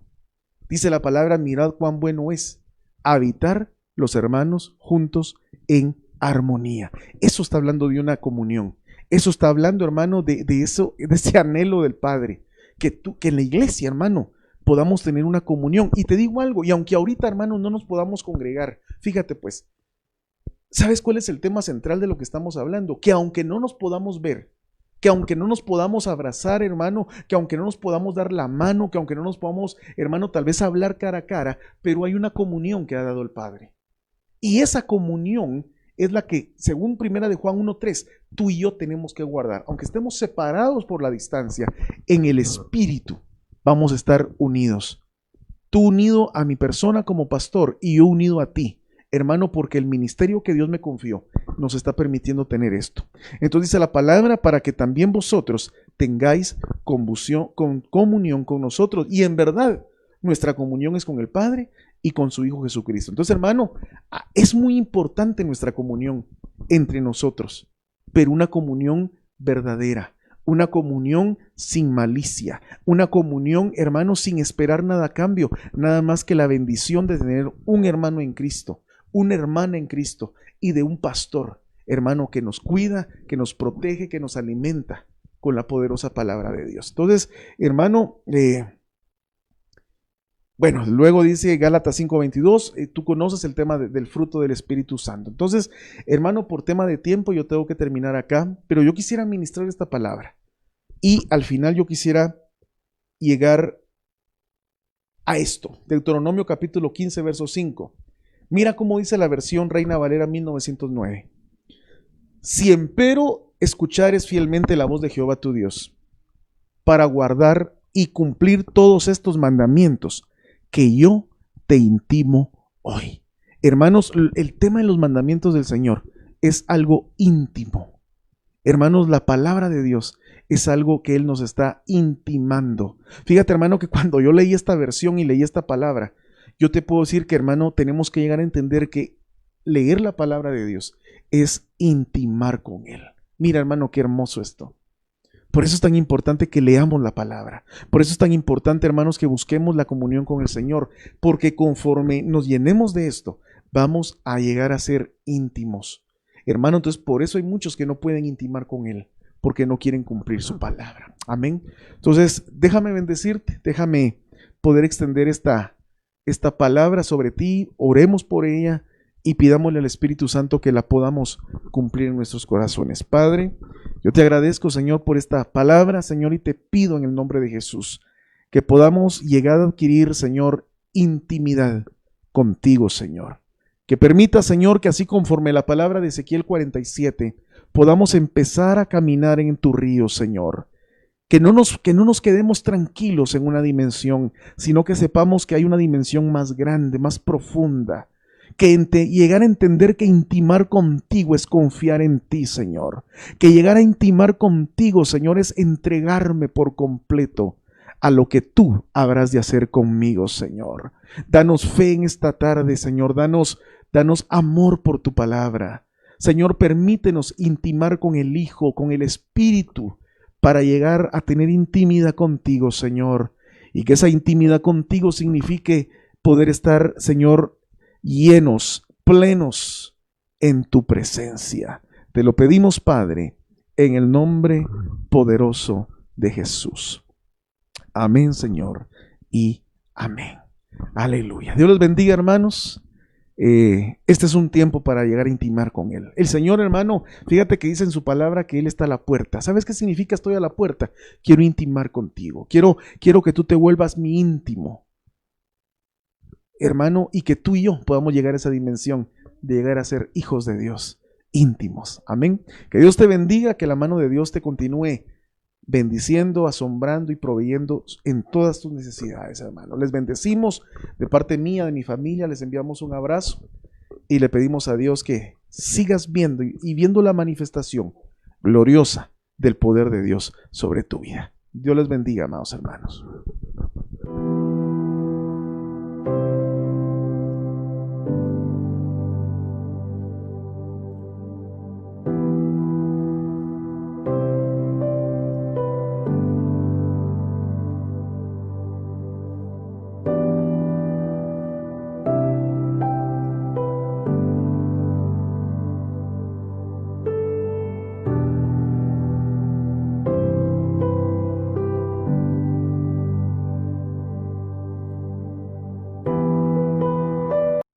Dice la palabra, mirad cuán bueno es habitar los hermanos juntos en armonía. Eso está hablando de una comunión. Eso está hablando, hermano, de ese anhelo del Padre. Que en la iglesia, hermano, podamos tener una comunión. Y te digo algo, y aunque ahorita, hermano, no nos podamos congregar, fíjate pues, ¿sabes cuál es el tema central de lo que estamos hablando? Que aunque no nos podamos ver, que aunque no nos podamos abrazar, hermano, que aunque no nos podamos dar la mano, que aunque no nos podamos, hermano, tal vez hablar cara a cara, pero hay una comunión que ha dado el Padre. Y esa comunión es la que, según primera de Juan 1:3, tú y yo tenemos que guardar. Aunque estemos separados por la distancia, en el Espíritu vamos a estar unidos. Tú unido a mi persona como pastor y yo unido a ti, hermano, porque el ministerio que Dios me confió nos está permitiendo tener esto. Entonces dice la palabra, para que también vosotros tengáis comunión con nosotros. Y en verdad, nuestra comunión es con el Padre y con su Hijo Jesucristo. Entonces, hermano, es muy importante nuestra comunión entre nosotros, pero una comunión verdadera, una comunión sin malicia, una comunión, hermano, sin esperar nada a cambio, nada más que la bendición de tener un hermano en Cristo, una hermana en Cristo y de un pastor, hermano, que nos cuida, que nos protege, que nos alimenta con la poderosa palabra de Dios. Entonces, hermano, bueno, luego dice Gálatas 5:22, tú conoces el tema del fruto del Espíritu Santo. Entonces, hermano, por tema de tiempo yo tengo que terminar acá, pero yo quisiera ministrar esta palabra y al final yo quisiera llegar a esto, Deuteronomio capítulo 15, verso 5. Mira cómo dice la versión Reina Valera 1909. Si empero escuchares fielmente la voz de Jehová tu Dios, para guardar y cumplir todos estos mandamientos que yo te intimo hoy. Hermanos, el tema de los mandamientos del Señor es algo íntimo. Hermanos, la palabra de Dios es algo que Él nos está intimando. Fíjate, hermano, que cuando yo leí esta versión y leí esta palabra, yo te puedo decir que, hermano, tenemos que llegar a entender que leer la palabra de Dios es intimar con Él. Mira, hermano, qué hermoso esto. Por eso es tan importante que leamos la palabra. Por eso es tan importante, hermanos, que busquemos la comunión con el Señor. Porque conforme nos llenemos de esto, vamos a llegar a ser íntimos. Hermano, entonces por eso hay muchos que no pueden intimar con Él, porque no quieren cumplir su palabra. Amén. Entonces, déjame bendecirte, déjame poder extender esta palabra sobre ti. Oremos por ella y pidámosle al Espíritu Santo que la podamos cumplir en nuestros corazones. Padre, yo te agradezco, Señor, por esta palabra, Señor, y te pido en el nombre de Jesús que podamos llegar a adquirir, Señor, intimidad contigo, Señor. Que permita, Señor, que así conforme la palabra de Ezequiel 47, podamos empezar a caminar en tu río, Señor. Que no nos quedemos tranquilos en una dimensión, sino que sepamos que hay una dimensión más grande, más profunda. que llegar a entender que intimar contigo es confiar en ti, Señor. Que llegar a intimar contigo, Señor, es entregarme por completo a lo que tú habrás de hacer conmigo, Señor. Danos fe en esta tarde, Señor. Danos amor por tu palabra. Señor, permítenos intimar con el Hijo, con el Espíritu, para llegar a tener intimidad contigo, Señor. Y que esa intimidad contigo signifique poder estar, Señor, llenos, plenos en tu presencia. Te lo pedimos, Padre, en el nombre poderoso de Jesús. Amén, Señor, y amén. Aleluya. Dios les bendiga, hermanos. Este es un tiempo para llegar a intimar con Él. El Señor, hermano, fíjate que dice en su palabra que Él está a la puerta. ¿Sabes qué significa estoy a la puerta? Quiero intimar contigo. Quiero que tú te vuelvas mi íntimo, hermano, y que tú y yo podamos llegar a esa dimensión de llegar a ser hijos de Dios, íntimos. Amén. Que Dios te bendiga, que la mano de Dios te continúe bendiciendo, asombrando y proveyendo en todas tus necesidades, hermano. Les bendecimos de parte mía, de mi familia, les enviamos un abrazo y le pedimos a Dios que sigas viendo y viendo la manifestación gloriosa del poder de Dios sobre tu vida. Dios les bendiga, amados hermanos.